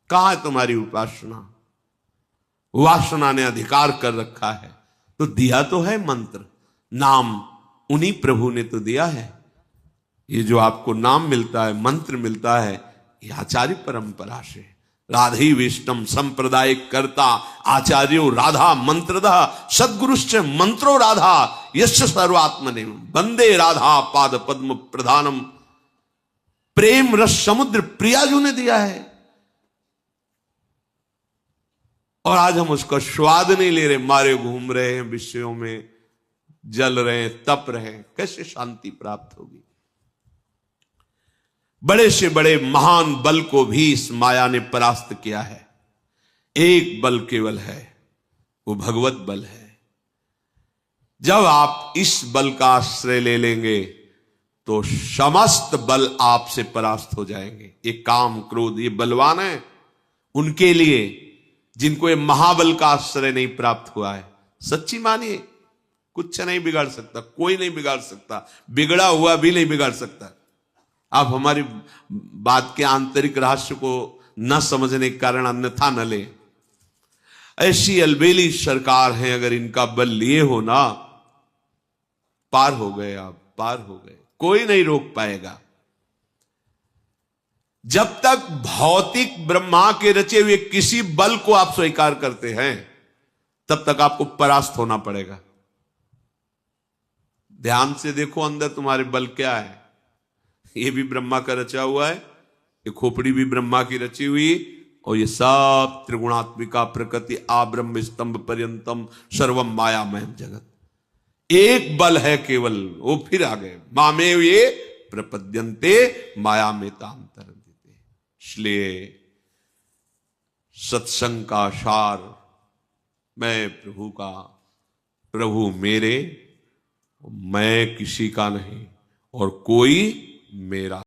कहां है तुम्हारी उपासना? वासना ने अधिकार कर रखा है। तो दिया तो है मंत्र, नाम उन्हीं प्रभु ने तो दिया है। ये जो आपको नाम मिलता है, मंत्र मिलता है, ये आचार्य परंपरा से। राधे विष्णम संप्रदायिक कर्ता आचार्यो राधा मंत्रदा सद्गुरुश्च मंत्रो राधा यश सर्वात्मने वंदे राधा पाद पद्म प्रधानम। प्रेम रस समुद्र प्रियाजू ने दिया है, और आज हम उसका स्वाद नहीं ले रहे, मारे घूम रहे हैं विषयों में, जल रहे हैं, तप रहे हैं। कैसे शांति प्राप्त होगी? बड़े से बड़े महान बल को भी इस माया ने परास्त किया है। एक बल केवल है, वो भगवत बल है। जब आप इस बल का आश्रय ले लेंगे तो समस्त बल आपसे परास्त हो जाएंगे। ये काम क्रोध ये बलवान है उनके लिए जिनको ये महाबल का आश्रय नहीं प्राप्त हुआ है। सच्ची मानिए, कुछ नहीं बिगाड़ सकता, कोई नहीं बिगाड़ सकता, बिगड़ा हुआ भी नहीं बिगाड़ सकता। आप हमारी बात के आंतरिक रहस्य को न समझने के कारण अन्यथा न ले। ऐसी अलबेली सरकार है, अगर इनका बल लिए हो ना, पार हो गए, आप पार हो गए, कोई नहीं रोक पाएगा। जब तक भौतिक ब्रह्मा के रचे हुए किसी बल को आप स्वीकार करते हैं तब तक आपको परास्त होना पड़ेगा। ध्यान से देखो अंदर तुम्हारे बल क्या है। ये भी ब्रह्मा का रचा हुआ है, ये खोपड़ी भी ब्रह्मा की रची हुई, और ये सब त्रिगुणात्मिका प्रकृति आब्रह्म स्तंभ पर्यंतम सर्वम मायामय जगत। एक बल है केवल, वो फिर आ गए मामेव ये प्रपद्यन्ते माया में ताम तरंते। इसलिए सत्संग का सार, मैं प्रभु का, प्रभु मेरे, मैं किसी का नहीं और कोई मेरा।